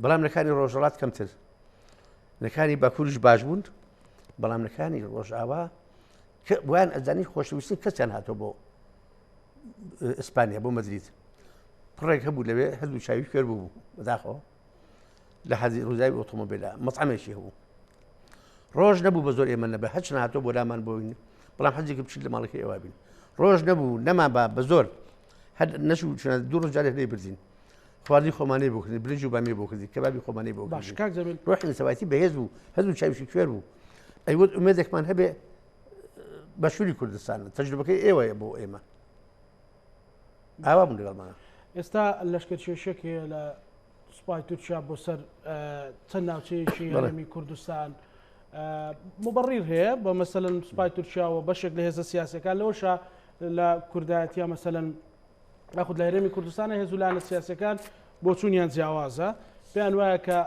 بەڵام نەکانی ڕۆژهەڵات کەمتر نەکانی باکووریش باش بوون بەڵام نەکانی ڕۆژئاوا بۆیان ئەزانی خۆشەویستی کەسیان هاتۆ بۆ ئیسپانیا بۆ مەدرید پڕێک هەبوو لەوێ هەردوو چاوی فێر بوو بەداخەوە لە حەزی ڕووزاوی ئۆتۆمۆبیلە مەطعەمێکی هەبوو ڕۆژ نەبوو بە زۆر ئێمە نەبێ هەچ هاتۆ بۆ لامان بۆین بەڵام حەزێکی بچیت لە ماڵەکەی ئێوە بین ڕۆژ نەبوو نەمان بە زۆر هەر نەچوو دوو ڕۆژ جارێک لێ بردین خواردنی خۆمانەی بۆ کردین برنج و بامی بۆ کردین کەبابی خۆمانەی بۆ باش کاک جەمیل ڕۆحی سەواتی بەهێز بوو هەردوو چاویشی کوێر بوو ئەیوت ئومێدێکمان هەبێ بەشووری کوردستان تەجروبەکەی ئێوەیە بۆ ئێمە ئاوا بوون لەگەڵمانە ئێستا لەشکرکێشێکی لە سوپای تورکیا بۆ سەر چەند ناوچەیەکی هەرێمی کوردستان مبڕیر هەیە بە مەسەلەن سوپای تورکیاوە بەشێک لە هێزە سیاسەکان لەوەشە لە کوردایەتیا مەسەلەن ناخود لە هەرێمی کوردستانە هێزولانە سیاسەکان بۆ چوونیان جیاوازە پێیان وایە کە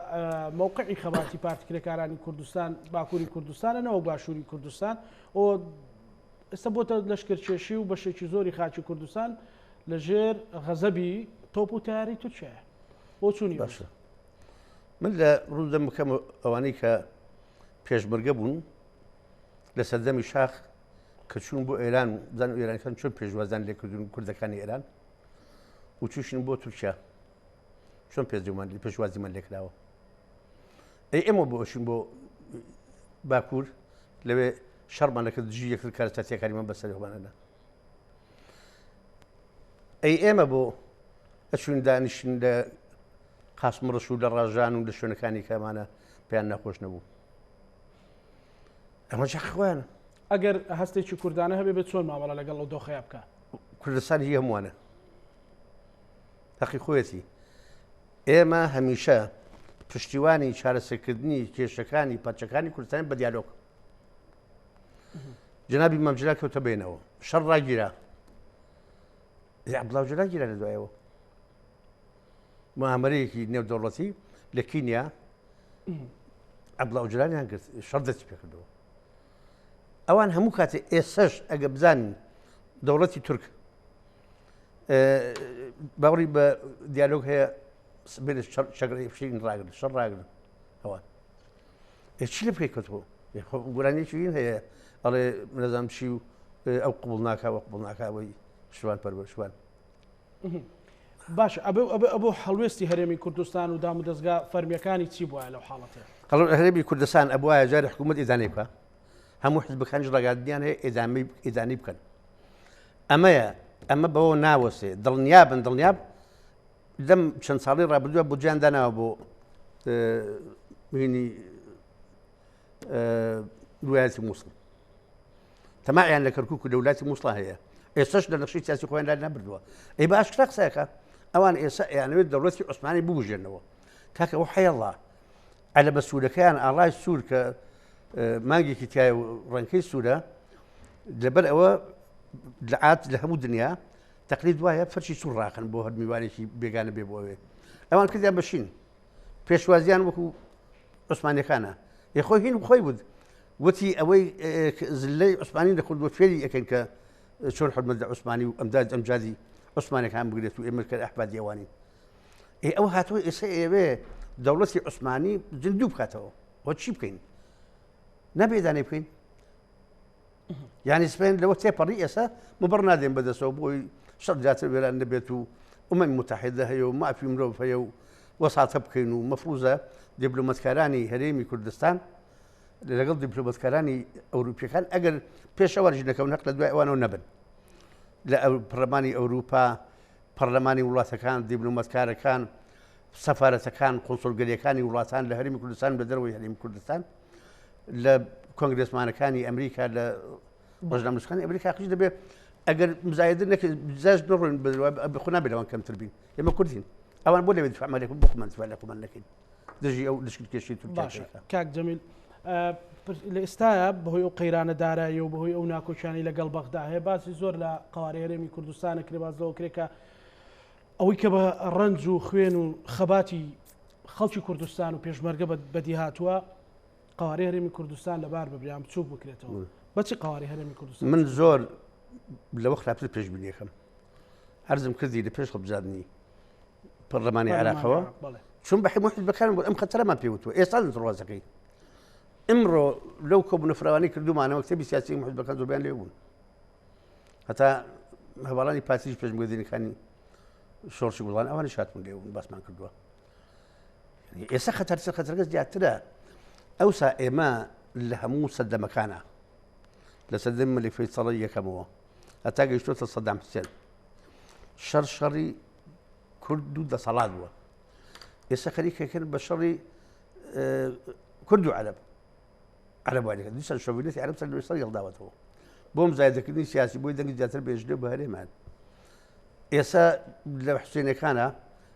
مووقعی خەباتی پارتیکرێکارانی کوردستان باکووری کوردستانەوە باشووری کوردستان ئەو ئێستا بۆتە لەشکرکێشی و بەشێکی زۆری خاکی کوردستان لەژێر غەزەبی تۆپ و تیاری تورکیایە بۆ چوونی باشە من لە ڕوودەم بکەم ئەوانەی کە پێشمەرگە بوون لە سەردەمی شاخ کە چوون بۆ ئێران و زان و ئێرانەکان چۆن پێشوازان لێکردون کوردەکانی ئێران و چوشن بۆ تورکیا چۆن پێشوازیمان لێکراوە ئەی ئێمە بۆشین بۆ باکوور لەوێ شەڕمانەکە دژی یەکتر کارە تێکاریمان بەسەرێوانەدا ئەی ئێمە بۆ ئەچون دانیشن لە قاسمڕش و لە ڕاژان و لە شوێنەکانی کەمانە پێیان نەخۆش نەبوو ئەمە خۆیانە ئەگەر هەستێکی کوردانە هەبێ بێت چۆن مامەڵە لەگەڵ ئەو دۆخەیە بکە کوردستانی هی هەمووانە تەقی خۆیەتی ئێمە هەمیشە پشتیوانی چارەسەرکردنی کێشەکانی پەچەکانی کوردستانی بە دیالۆگ جنابی مەمجرا کەوتە بێنەوە شەڕ ڕاگیرا عەبدوڵڵا گیرا لە دوایەوە مؤامرەیەکی نێودەوڵەتی لە کینیا عەبدوڵڵا ئۆجلانیان کرد شەڕ دەستی پێکردەوە ئەوان هەموو کاتێ ئێسەش ئەگە بزانین دەوڵەتی تورک باوەڕی بە دیالۆگ هەیە شەڕ ڕاگرن ئەوان چی لە بکەی کەوتەوە گۆرانێکی این هەیە ئەڵێ نەزانم چی و ئەو قبوڵ ناکاوە قبوڵ ناکاوەی شوان پەروەر شوان باش ئەبوو هەڵوێستی هەرێمی کوردستان و دام و دەستگا فەرمیەکانی چی بووە لەو حاڵەتەیە هەرێمی کوردستان ئەبوایە جارێ حکوومەت ئێدانەی بکە هەموو حزبەکانیش ڕاگەاندیان هەیە ئێدانی بکەن ئەمە بەوە ناوەسێ دڵنیاب لەم چەند ساڵی ڕابردووە بۆ جیان داناوە بۆ ویلایەتی مووسڵ تەماعیان لە کەرکووک و لە ویلایەتی مووسڵ هەیە ئێستاش لە نەخشەی سیاسی خۆیان لا نەبردووە ئەی بە ئاشکرا قسەیەکە ئەوان ئێستا ئەیانەوێت دەوڵەتی عوسمانی ببوژێنەوە کاکە ئەو حەیەڵڵا ئەلە بە سوورەکەیان ئاڵای سوور کە مانگێکی تایە و ڕەنکەی سوورە لەبەر ئەوە لە عات لە هەموو دنیا تەقلید وایە فەرشی سوور ڕاکەن بۆ هەر میوانێکی بێگانە بێ بۆ ئەوێ ئەوان کردیان بەشین پێشوازیان وەکو عوسمانیەکانە یەخۆی هین خۆی بود وتی ئەوەی زلەی عوسمانی لە خودوە فێری ئەەکەن کە چۆن حرمەت لە عوسمانی و ئەمجادی عوسمانێکان بگرێت و ئێمە کە ئەحبادی ئەوانین ئەوە هاتووە ئێستا ئێوێ دەوڵەتی عوسمانی جندوو بکاتەوە بۆ چی بکەین نەبێدانێ بکەین یعنی سپێن لەوە تێپەڕی ئێستا مەبەڕ نادێن بەدەستەوە بۆی شەڕ زیاتر وێران نەبێت و ئومەمی متحیدە هەیە و مافی مرۆڤ هەیە و وەساتە بکەین و مەفروزە دیپلۆمەتکارانی هەرێمی کوردستان لەگەڵ دیپلۆمەتکارانی ئەوروپیەکان ئەگەر پێشەوە ژنەکەون هەق لە دوای ئەوانەوە نەبن لە پەرلەمانی ئەوروپا پەرلەمانی وڵاتەکان دیپلۆمەتکارەکان سەفارەتەکان قۆنسڵگەریەکانی وڵاتان لە هەرێمی کوردستان بە دەرەوەی هەرێمی کوردستان لە کۆنگرێسمانەکانی ئەمریکا لە ڕۆژنامەنووسەکانی ئەمریکا قژ دەبێت ئەگەر مزایدە نەکرد جاش نڕۆین بخۆ نابێت ئەوان کەمتر بین ئێمە کوردین ئەوان بۆ لەوێت فعمالێکم بخۆمان لە خۆمان نەکەین دژی ئەو لشکل کێشی باشە کاک جەمیل لە ئێستاە بەهۆی ئەو قەیرانە دارایی و بەهۆی ئەو ناکۆچانی لەگەڵ بەغدا هەیە باسی زۆر لە قوارەی هەرێمی کوردستانە کرێ بازەوە کرێکە ئەوەی کە بە ڕنج و خوێن و خەباتی خەڵکی کوردستان و پێشمەرگە بەدی هاتووە قوارەی هەرێمی کوردستان لەبار ببریان بچوو بکرێتەوە بەچی قوارەی هەرێمی کوردستان من زۆر لەوە خراپتر پێشبینیەکەم هەرزم کردی لە پێش خەبجاردنی پەرلەمانی عێراقەوە چون بە هەموو حیزبەکان بۆ ئەم خەتەرەمان پێوتوە ئێستا ڕازەکەی ئمڕۆ لەو کۆبوونە فراوانی کردومانەوە کتێبی سیاسی حیزبەکان زۆربیان لێ بوون هەتا هەواڵانی پارتیش پێشمەرگەدەنیەکانی شۆڕشی گوڵان ئەوانی شاتبوون لێ بوون باسمان کردووە ئێستا خەتەرەکە زیاترە ئەوسا ئێمە لە هەموو سەردەمەکانە لە سەردەم مەلک فەیسەڵی یەکەمەوە هەتا گەیشتۆتە سەدام حوسێن شەڕی کورد و دەسەڵات بووە ئێستا خەریکەکەن بە شەڕی کورد و عەرەبوانەکە دیسان شۆڤینەتی عەرەب سەر لەوێ سەر یەڵداوەتەوە بۆ مزایدەکردنی سیاسی بۆی دەنگی زیاتر بێژنێ بە هەرێمان ئێستا لە حوسێنەکانە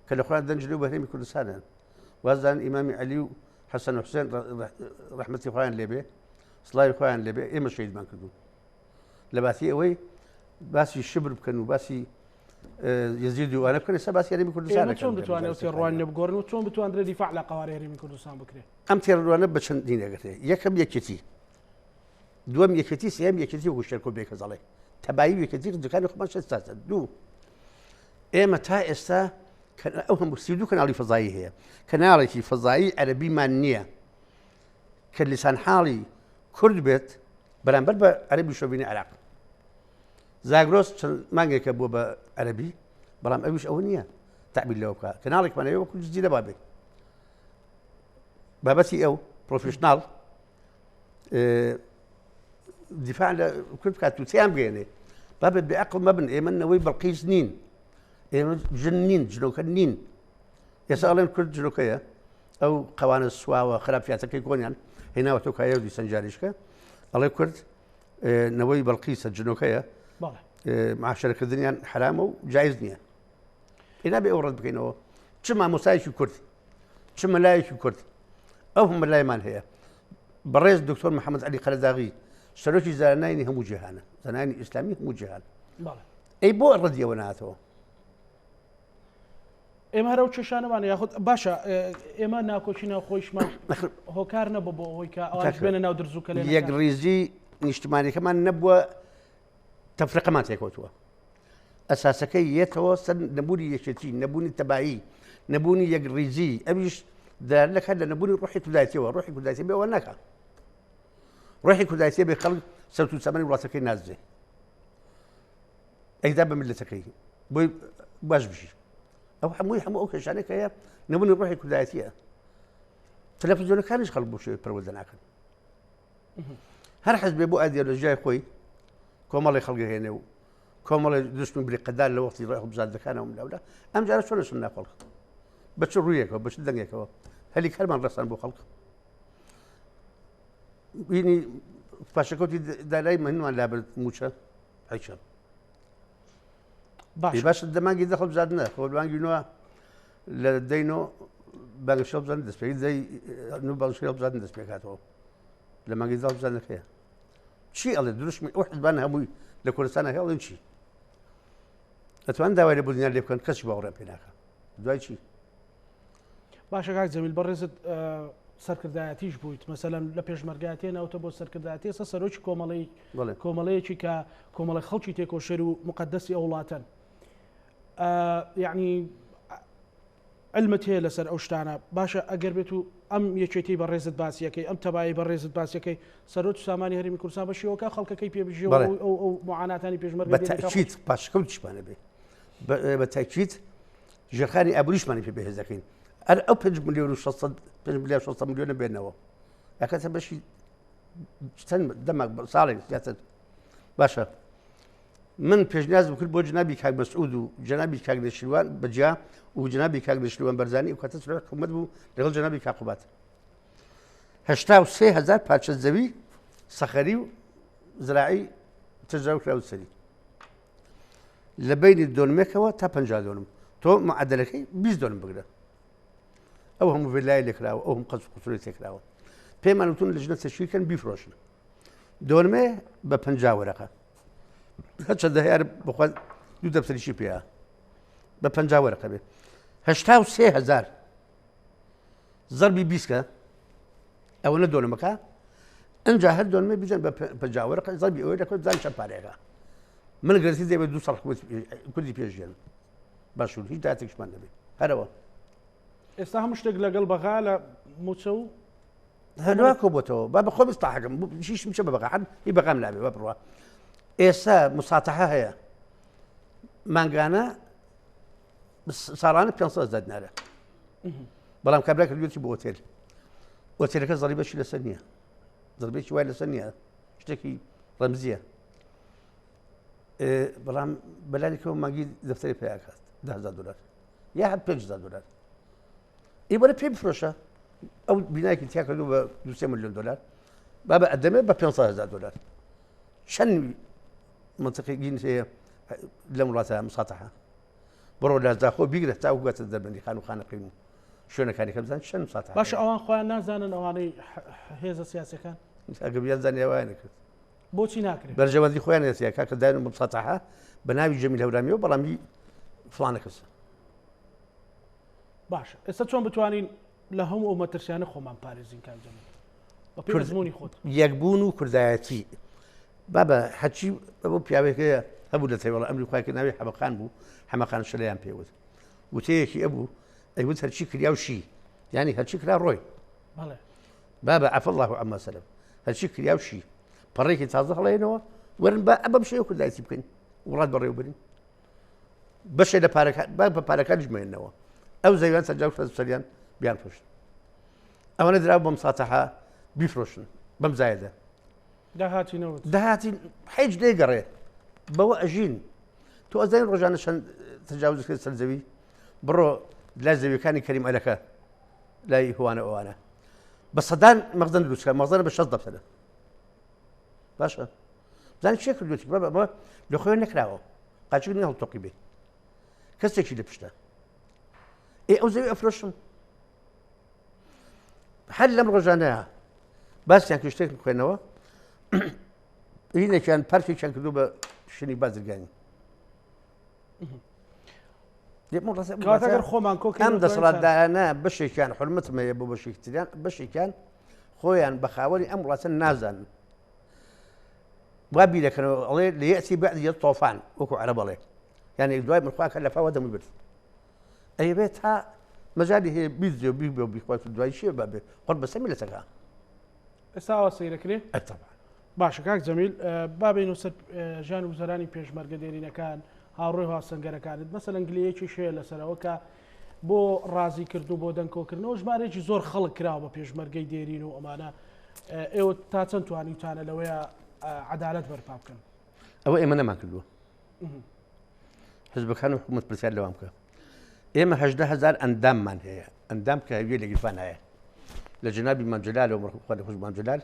کە لە خۆیان دەنج لێو بە هەرێمی کوردستانن وازدان ئیمامی عەلی و حەسەن و حوسێن ڕەحمەتی خۆیان لێبێ سڵاوی خۆیان لێبێ ئێمە شەیدمان کردوون لە باسی ئەوەی باسی شبر بکەن و باسی یزید و ئەوانە بکەن ئێستا باسی هەرێمی کوردستانە چۆن بتوانێت تێڕوانینە بگۆڕن و چۆن بتوانرێت دیفاع لە قوارەی هەرێمی کوردستان بکرێت ئەم تێڕوانە بە چەندین ئەگەرێت یەکەم یەکێتی دووەم یەکێتی سێم یەکێتی وەکو شێرکۆ بێکەزەڵێ تەبایی یەکێتی دوکانی خۆمان شەستاسە دوو ئێمە تا ئێستا ئەو هەموو 32 کەناڵی فەزایی هەیە کەناڵێکی فەزایی عەرەبیمان نییە کە لیسان حاڵی کورد بێت بەرامبەر بە عەرەبی شۆڤینی عێراق زاگرۆس چەند مانگێکە بووە بە عەرەبی بەڵام ئەویش ئەوە نییە تعبیر لەوە بکە کەناڵێکمان هەیە وەکو جزیرە بابێت بابەتی ئەو پرۆفێشناڵ دفاع كنت كاتو تيام بيني بابا بعقل مبن إيمن نوي بالقيس نين إيمن جنين جنوكنين يسألين كل جنوكية أو قوانين السوا وخراب فيها يكون يعني هنا وتوكايا ودي سنجاريشكا الله كرد نوي بالقيس الجنوكية مع شركة الدنيا حرام وجائزني هنا بيورد بكينه شما مسايش كرد شما لا يش كرد أو هم لا يمان هي برئيس الدكتور محمد علي قرداغي سلوكي زنايني هم جهانة زنايني إسلامي هم جهان أي بو الردية وناتو ئێمە هەرە و چێشانەمان یاخود باشە ئێمە ناکۆچینە خۆیشمان هۆکار نەبوو بۆ ئەوەی کە ئەوانش بێنە ناو درزووکە لێ یەک ڕیزی نیشتمانیەکەمان نەبووە تەفرقەمان تێکەوتووە ئەساسەکەی یەتەوە سەر نەبوونی یەکێتی نەبوونی تەبایی نەبوونی یەک ڕیزی ئەویش دەرلەکە لە نەبوونی ڕۆحی کودایەتیەوە ڕۆحی کودایەتی بێەوە ناکە ڕۆحی کودایەتی بێ خەڵک سەوت و سەمەنی وڵاتەکەی نازدێ ئەیدا بە میلەتەکەی بۆی باش بژی أو حمو كشانة كيا نبون نروح كلياتية تلفزيون كانش خلق بوشي برودنا كان هر حزب بو أدي رجاي خوي كمال خلقه هنا كمال دشمن بالقدار لو وقت يروحوا بزاد كانوا من الأولى أم جالس شو نسمع خلق بس رؤيك بس الدنيا كوا هلي كلمة رسم بو خلق يعني فاشكوتي دالاي من ما لعبت موشة عيشة باش الدماغي دخل بزادنا هو البانجي نوع لدينو باقي شرب زاد دسبي زي نو باقي شرب زاد دسبي كاتو لما جي دخل بزادنا فيها شيء الله دروش من واحد بانها مي لكل سنه هي ولا شيء اتمنى داوي بدنا اللي كان كسب اورا بيناك دوای شيء باش كاك زميل برزت سەرکردایەتیش بوویت مەسەلەن لە پێشمەرگایەتێ ناوتە بۆ سەرکردایەتی ئێستا سەرۆکی کۆمەڵەیەکی کە کۆمەڵی خەڵکی تێکۆشێر و مقدەسی ئەو وڵاتەن یعنی علمت هەیە لەسەر ئەو شتانە باشە ئەگەر بێت و ئەم یەکێتی بەڕێزت باسیەکەی ئەم تەبایی بەڕێزت باسیەکەی سەرۆک سامانی هەرێمی کوردستان بەشێوەکە خەڵکەکەی پێبژێ ئەو معاناتانی پێشمەرگە بەتەکید پاشکەوتیشمانە بێ بەتەکید ژێرخانی ئابووریشمانی پێ بەهێز دەکەین أو 5 مليون و 600 مليون بيننا يا كاتب بشي دمك صالح سياسة باشا من بيجناز بكل بو جنابي كاك مسعود وجنابي كاك دشلوان بجا وجنابي كاك دشلوان برزاني وكاتب سلوك حكومت بو لغل جنابي كاقوبات 83,000 بارشة زوي صخري زراعي تجاوز راو سري لبين الدون مكوا تا 50 دونم تو معدلكي 20 دونم بقدر أو هم فيلاي لكراو أو هم قصف قصوري تكراو بيما نتون لجنة تشويه كان بيفروشن دورمه ببنجا ورقة هاتش الدهيار بخواد دو دفتر شي بيها ببنجا ورقة بي 83,000 ضربي بيسكا أو ندون مكا انجا هر دورمه بيجن ببنجا ورقة ضربي أويدا كود زان شباريكا من قرتي زي بدو صرخ كل بيجين باشو هي داتك شمان نبي هذا هو ئێستا هەموو شتێک لەگەڵ بەغا لە موچە و هەلواکۆ بۆتەوە با بەخۆ بستاحەکەم شیش میشە بە بەغا حەد هی بەغام نابێ با بڕوا ئێستا مساتەحە هەیە مانگانە ساڵانە 500,000 دینارە بەڵام کابرا کردوێتی بۆ ئۆتێل ئۆتێلەکە زەریبەشی لەسەر نییە زەریبێکی وای لەسەر نییە شتێکی ڕەمزیە بەڵام بەلایەکەوە مانگی دەفتەری پێیاکات 10,000 دلار یا حد 5,000 دلار يبغى بي بفروشة أو بناية تياكل ب 2 مليون دولار بابا قدمه ب 500,000 دولار شن منطقيين هي لمراتها مساطحة برو لا زاخو بيقدر تاو قات الدبني خانو خانقين شلون كان كم شن مساطحة باش أوان خوان نازان أواني هذا سياسي كان أقبل يزن يا وينك بوتي ناكري برجع ودي خوان يا كاك داير مساطحة بناوي جميل هورامي وبرامي فلان كسر باشە ئێستا چۆن بتوانین لە هەموو ئەو مەترسیانە خۆمان پارێزین کام جەمیل بە پێزمونی خۆت یەکبوون و کوردایەتی بابە حەچی بۆ پیاوێکەیە هەبوو لە تێوەڵە ئەمریکای کە ناوی حەمەقان بوو حەمەقان شلەیان پێوت وتەیەکی ئەبوو ئەیوت هەرچی کریا و شی یعنی هەرچی کرا ڕۆی بابە عەفە الله عەما سەلەف هەرچی کریا و شی پەڕێکی تازە هەڵێنەوە وەرن بە ئەبەم شێوە کوردایەتی بکەین وڵات بەڕێوە برین بەشێ لە بە پارەکان ژمێنەوە أو زيوان تجاوز سريان بيان فروشن. أو ندرا بمساطحة بيفروشن بەم زایەدە داهاتی حیج لێگەڕێ بەوە ئەژین تۆ ئەزانین ڕۆژانە چەند تجاوز کرد سەر زەوی بڕۆ لای زەویەکانی کەریم ئەلەکە لای هوانە ئەوانە بە سەدان مەغزن دروستکە مەغزنە بە 60% باشە بزانین چێ کردوێتی بە لە خۆیان نەکراوە قاچک نیە هەڵتۆقی بێ کەسێکی لە پشتە ئەو زەوی ئەفرۆشم هەر لەم ڕۆژانەیە باسییان کە شتێک بخوێنەوە هینێکیان پارکێکیان کردو بە شوێنی بازرگانی ئەگەر خۆمان کۆ ئەم دەسەڵاتدارانە بەشێکیان حرمەتمەیە بۆ بەشێکتریان بەشێکیان خۆیان بە خاوەری ئەم وڵاتە نازانن وا بیرەکەنەوە ئەڵێ لە یەسی بەعد یە تۆفان وەکو عەرەب ئەڵێ یعنی دوای مخواکە لە فاوە دەمی برد ئەیبێت تا مەجای هەیە بیزیۆ بیبێ و بیخوات دوای شێ بابێ قڕ بەسەمی لە سەکە ئێستاوە سەیرەکرێ باشە کاک جەمیل بابین و سەر ژان وزەرانی پێشمەرگە دێرینەکان هاوڕێی هاوسەنگەرەکانت مەسەلەن گلەیەکی شەیە لەسەرەوە کە بۆ ڕازی کردو بۆ دەنگکۆکردنەوە ژمارەیەکی زۆر خەڵک کراوە بە پێشمەرگەی دێرین و ئەمانە ئێوە تا چەند توانیتانە لەوەیە عەدالەت بەرپا بکەن ئەوە ئێمە نەمان کردووە حزبەکان و حکوومەت پرسیار لەوام بکە ئێمە 18,000 ئەنداممان هەیە ئەندام کە هەویە لە گیرفان هەیە لە جنابی مامجلال و مەرحوم خوا لەخۆش مامجلال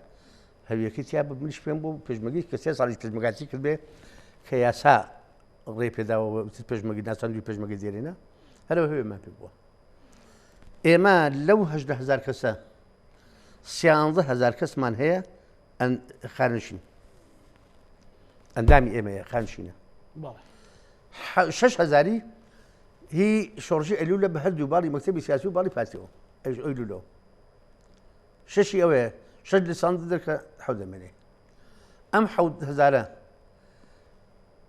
هەویەکەی تیا بە منیش پێم بۆ پێشمەرگی کە 3 ساڵی پێشمەرگاتی کرد بێ کە یاسا ڕێ پێداوە پێشمەرگی ناساندوی پێشمەرگی دێرینە هەرەوە هەوێمان پێ بووە ئێمە لەو 18,000 کەسە 13,000 کەسمان هەیە خانشین ئەندامی ئێمەیە خانشینە 6,000 هی شۆڕژی ئەلوولە بە هەردوو باڵی مەکتەبی سیاسی و باڵی پارتیەوە ئەیلوولەوە شەشی ئەوەیە 6 لیسانس دەرکە حەوت دەمێنێ ئەم 7,000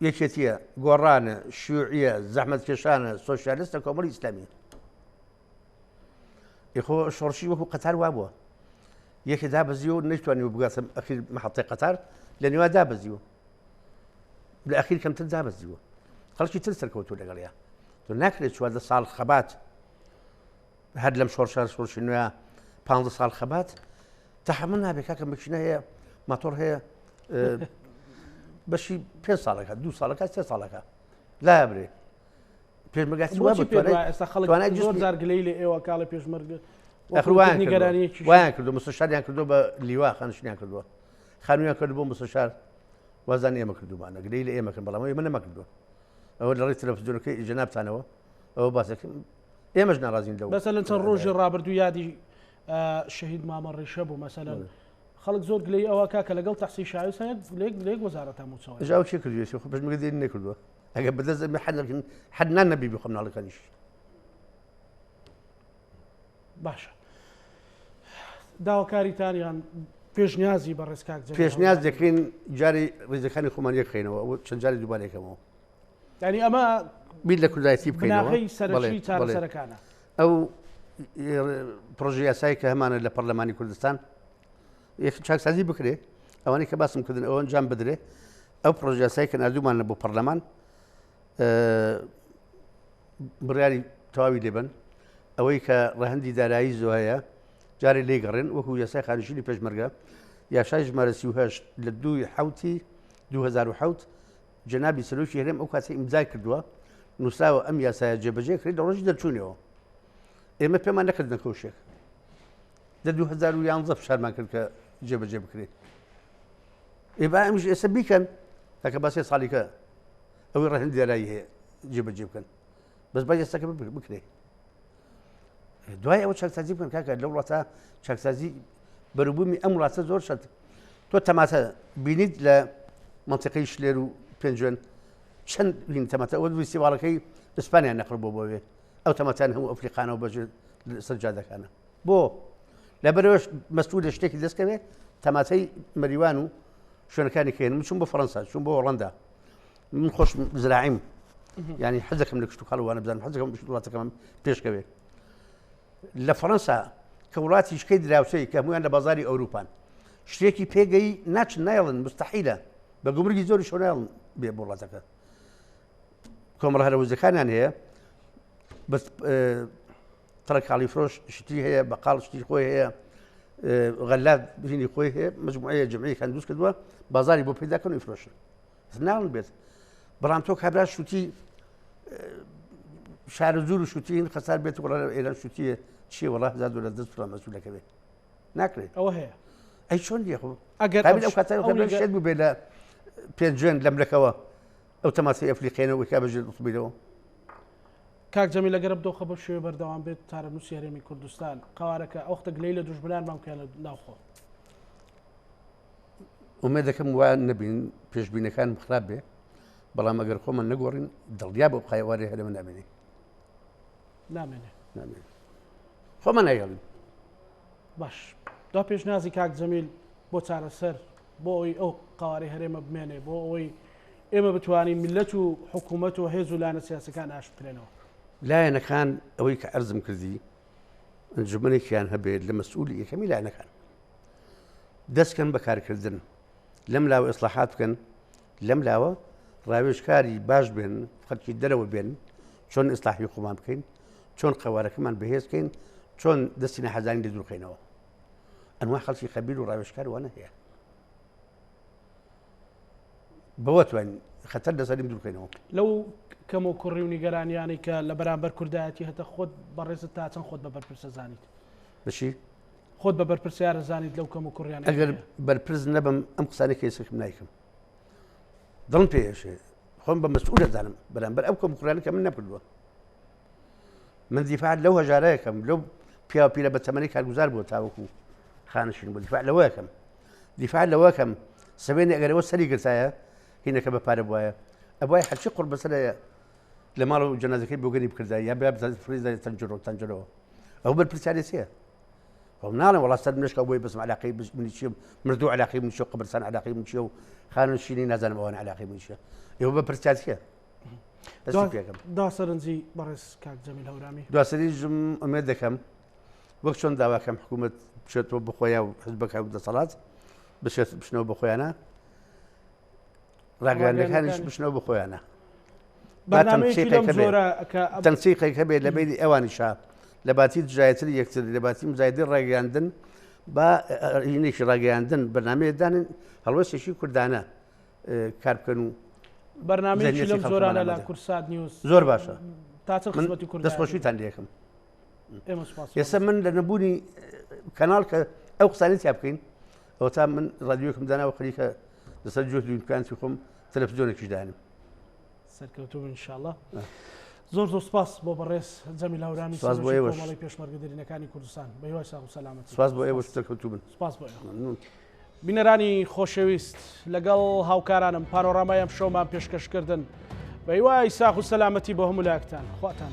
یەکێتیە گۆڕانە شیوعیە زەحمەتکێشانە سۆشیالیستە کۆمەڵی ئیسلامی یخۆ شۆڕشی وەکو قەتار وا بووە یەکێ دابەزیەوە نەیتوانی بگاتە ئەخیر مەحەڵتەی قەتار لە نێوا دابەزیوە لە ئەخیر کەمتر دابەزیوە خەڵکی تر سەرکەوتووە لەگەڵیا تۆ ناکرێت 14 ساڵ خەبات هەر لەم شۆڕشی نوێ 15 ساڵ خەبات تەحمل نابێت کاکە مەکینە هەیە ماتۆر هەیە بەشی 5 ساڵەکە 2 ساڵەکە 3 ساڵەکە لا برێ پێشمەرگاتی خەڵک زۆر جار گلەی لە ئێوە کاڵە پێشمەرگە وایان کردو مستەشاریان کردو بە لیوا خانشتیان کردووە خانوویان کرد بۆ مستەشار وازان ئێمە کردومانە گلەی لە ئێمەکەن بەڵام ئێمە نەما کردووە ئەوە لە ڕێی تەلەڤیزیۆنەکەی جەنابتانەوە ئەوە باسەکەم ئێمەش ناڕازین لەوە مەسەلەن چەند ڕۆژی ڕابردوو یادی شەهید مامە ڕیشە بوو مەسەلەن خەڵک زۆر گلەی ئەوە کاکە لەگەڵ تەحسی شاوی سەنێت لێک وەزارەتە موچەوە ژاو چی کردوێتی خۆ پێشمەرگە دێرین نەکردووە ئەگەر بەدەست ئەمە حەد نانەبی بخۆم ناڵەکانیش باشە داواکاریتانیان پێشنیازی بە ڕێزکاک پێشنیاز دەکەین جاری ڕێزەکانی خۆمان یەکخینەوە ئەوە چەند جاری دووبارێکەمەوە ینی ئەمە بیر لە کوردایەتی بکەینەوە سەرەکی چارەسەرەکانە ئەو پرۆژه یاسایی کە هەمانە لە پەرلەمانی کوردستان چاکسازی بکرێ ئەوانەی کە باسم کردن ئەوە ئەنجام بدرێ ئەو پرۆژه یاسایی کە نردوومانە بۆ پەرلەمان بڕیاری تەواوی لێبن ئەوەی کە ڕەهەندی دارایی زۆ هەیە جارێ لێگەڕێن وەکو یاسای خانشینی پێشمەرگە یاشای ژمارە 38 لە 2007 جەنابی سەرۆکی هەرێم ئەو کاتی ئیمزای کردووە نووسراوە ئەم یاسایە جێبەجێ کرێت لە ڕۆژی دەرچوونەوە ئێمە پێمان نەکردنە کۆشێک لە 2011 فشارمان کرد کە جێبەجێ بکرێت ئێبا ئەمش ئێستا بیکەن تاکە با 3 ساڵیکە ئەوەی ڕەهەندی دارایی هەیە جێبەجێ بکەن بەس با ئێستاکە بکرێت دوای ئەوە چاکسازی بکەن کاکە لەو وڵاتە چاکسازی بەروبوومی ئەم وڵاتە زۆر شەت تۆ تەماتە بینیت لە منتیقەی شلێر و پێنجوێن چەند بین تەماتە ئەوە دوی سیواڵەکەی ئیسپانیا نەقڕ بۆ ئەو تەماتان هەموو ئەفریقانەوە بەجێ سەرجادەکانە بۆ لەبەرەوەش مەسئول لە شتێکی دەستکەوێت تەماتەی مەریوان و شوێنەکانی کەین من چوون بۆ فەڕەنسا چوون بۆ هۆڵەندا من خۆش زراعیم ینی حەزەکەم لە کشت و کاڵوانە بزانم حەزەکەم وڵاتەکەم پێشکەوێت لە فەڕەنسا کە وڵاتی شکەی دراوسەی کە هەمویان لە بازاری ئەوروپان شتێکی پێگەی ناچن نایڵن مستەحیلە بە گومرگی زۆری شۆ نایڵن بێ بۆ وڵاتەکە کۆمەڵە هەرەوزەکانیان هەیە بەس تڕە کاڵی فرۆش شتی هەیە بەقاڵ شتی خۆی هەیە غەلات بژینی خۆی هەیە مجموعەیە جمعیەکان دروست کردووە بازاری بۆ پیدا کردن و فرۆشن ناڵن بێت بەڵام تۆ کابرا شوتی شار زور و شوتین خەسار بێت وڵە ئێران شوتیە چیە وڵا هزار دۆلار دەست فڵان مەسوولەکە بێت ناکرێت ئەوە هەیە ئەی چۆن دیێ خۆ ئەگەر ئەو کاتە شێت بوو بێ لە پێنجێن لەملەکەوە ئەو تەماسی ئەفریقیەوە کا بەژێت بێتەوە کاک جەمی لەگەرە بدۆخە بە شوێ بەردەوام بێت تارە نووسی هەرێمی کوردستان قوارەکە ئەو وەختە گلەی لە دوژمنان مامکە لە ناوخۆ ئومێد دەکەم وایە نەبین پێشبینەکان خراپ بێ بەڵام ئەگەر خۆمان نەگۆڕین دڵیا بۆ قایواری هەرێمە نامێنێ نامێنێ خۆمان نایگەڵین باش دو پێشنازی کاک جەمیل بۆ چارەسەر بۆ ئەوی ئەو قواری هەرێمە بمێنێ بۆ ئەوەی ئێمە بتوانین میلەت و حکوومەت و هێز و لایەنە سیاسەکان ئاش بکرێنەوە لایەنەکان ئەوەی کە عەرزم کردی ئەنجومەنێکیان هەبێت لە مەسئولی یەکەمی لایەنەکان دەستکەن بەکارکردن لەم لاوە ئیسلاحات بکەن لەم لاوە ڕاوێژکاری باش بێن خەڵکی دەرەوە بێن چۆن ئیسلاحی خۆمان بکەین چۆن قەوارەکەمان بەهێز بکەین چۆن دەستی نەحەزانی لێ دوورخەینەوە ئەنوا خەڵکی خەبیر و ڕاوێژکار وانە هەیە بەوە توانین خەتەر لەسەریم دوورخەینەوە لەو کەم و کوڕی و نیگەرانیانی کە لە بەرامبەر کوردایەتی هەتە خۆت بەڕێزت تا چەند خۆت بە بەرپرسە زانیت بشی خۆت بە بەرپرسیارە زانیت لەو کەم و کوڕیان ئەگەر بەرپرس نەبم ئەم قسانێک هێسکم نایکەم دڵم پێشێ خۆم بە مەسئولە زانم بەرامبەر ئەو کەم کوڕیانی کە من نەکردووە من دیفاع لەو هەژارەیەکەم لەو پیا و پیرە بە تەمەنی کارگوزار بووە تاوەکو خانشین بوو دیفاع لەوەیەکەم دیفاع لەوەکەم سەبێنی ئەگەرەوە سەری گرتایە هینەکە بە پارە بواە ئەوای حەچی قڕ بەسەرەیە لە ماڵ و جەنازەکەی بۆگەنی بکردای یا فریزای تەنجەرەوە ئەو بەرپرسیاری چییە ناڵێ وڵات سەر منشکە بۆی بەسم علاقەی منی چیە مردوو علاقەی من چیە قبرستان علاقەی من چیە و خانشینی نازانم ئەوان علاقەی من چیە ئێوە بەرپرسیار چییە داسەرنجی بەڕێز کاک جەمیل هەورامی دواسەریژم ئومێد دەکەم وەک چۆن داواکەم حکوومەت بچێتەوە بخۆیان و حزبەکە و دەسەڵات بچێت بشنەوە بخۆیانە ڕاگەاندەکانیش بشنەوە بخۆیانە تەنسیقێک هەبێت لە بینی ئەوانیشا لە باتی دژایەتری یەکتر لە باتی مزایدی ڕاگەاندن با هینێکی ڕاگەاندن بەرنامەیەدانن هەڵوەستێکی کوردانە کار بکەن و بەرنامەیەکی لەم زۆرانە لە کورسات نیوز زۆر باشە تا چەند خزمەتی کوردان دەستخۆشیتان لێکم ئێمە سوپاس ئێستا من لە نەبوونی کەناڵ کە ئەو قسانی تیا بکەین ئەو تا من ڕادیۆکم داناوە خەریکە لەسەر جۆ دوکانسی خۆم تەلەڤیزیۆنێکیش دایم سەرکەوتوو انشاءالله زۆر زۆر سپاس بۆ بەڕێز جەمیل هەورامی کۆمەڵی پێشمەرگەدەرینەکانی کوردستان بە هیوای ساغ و سەلامەتی سپاس بۆ ئێوە سەرکەوتوو بن سپاس بۆ بینەرانی خۆشەویست لەگەڵ هاوکارانم پانۆڕامای ئەم شەومان پێشکەشکردن بە هیوای ساغ و سەلامەتی بۆ هەموو لایەکتان خواتان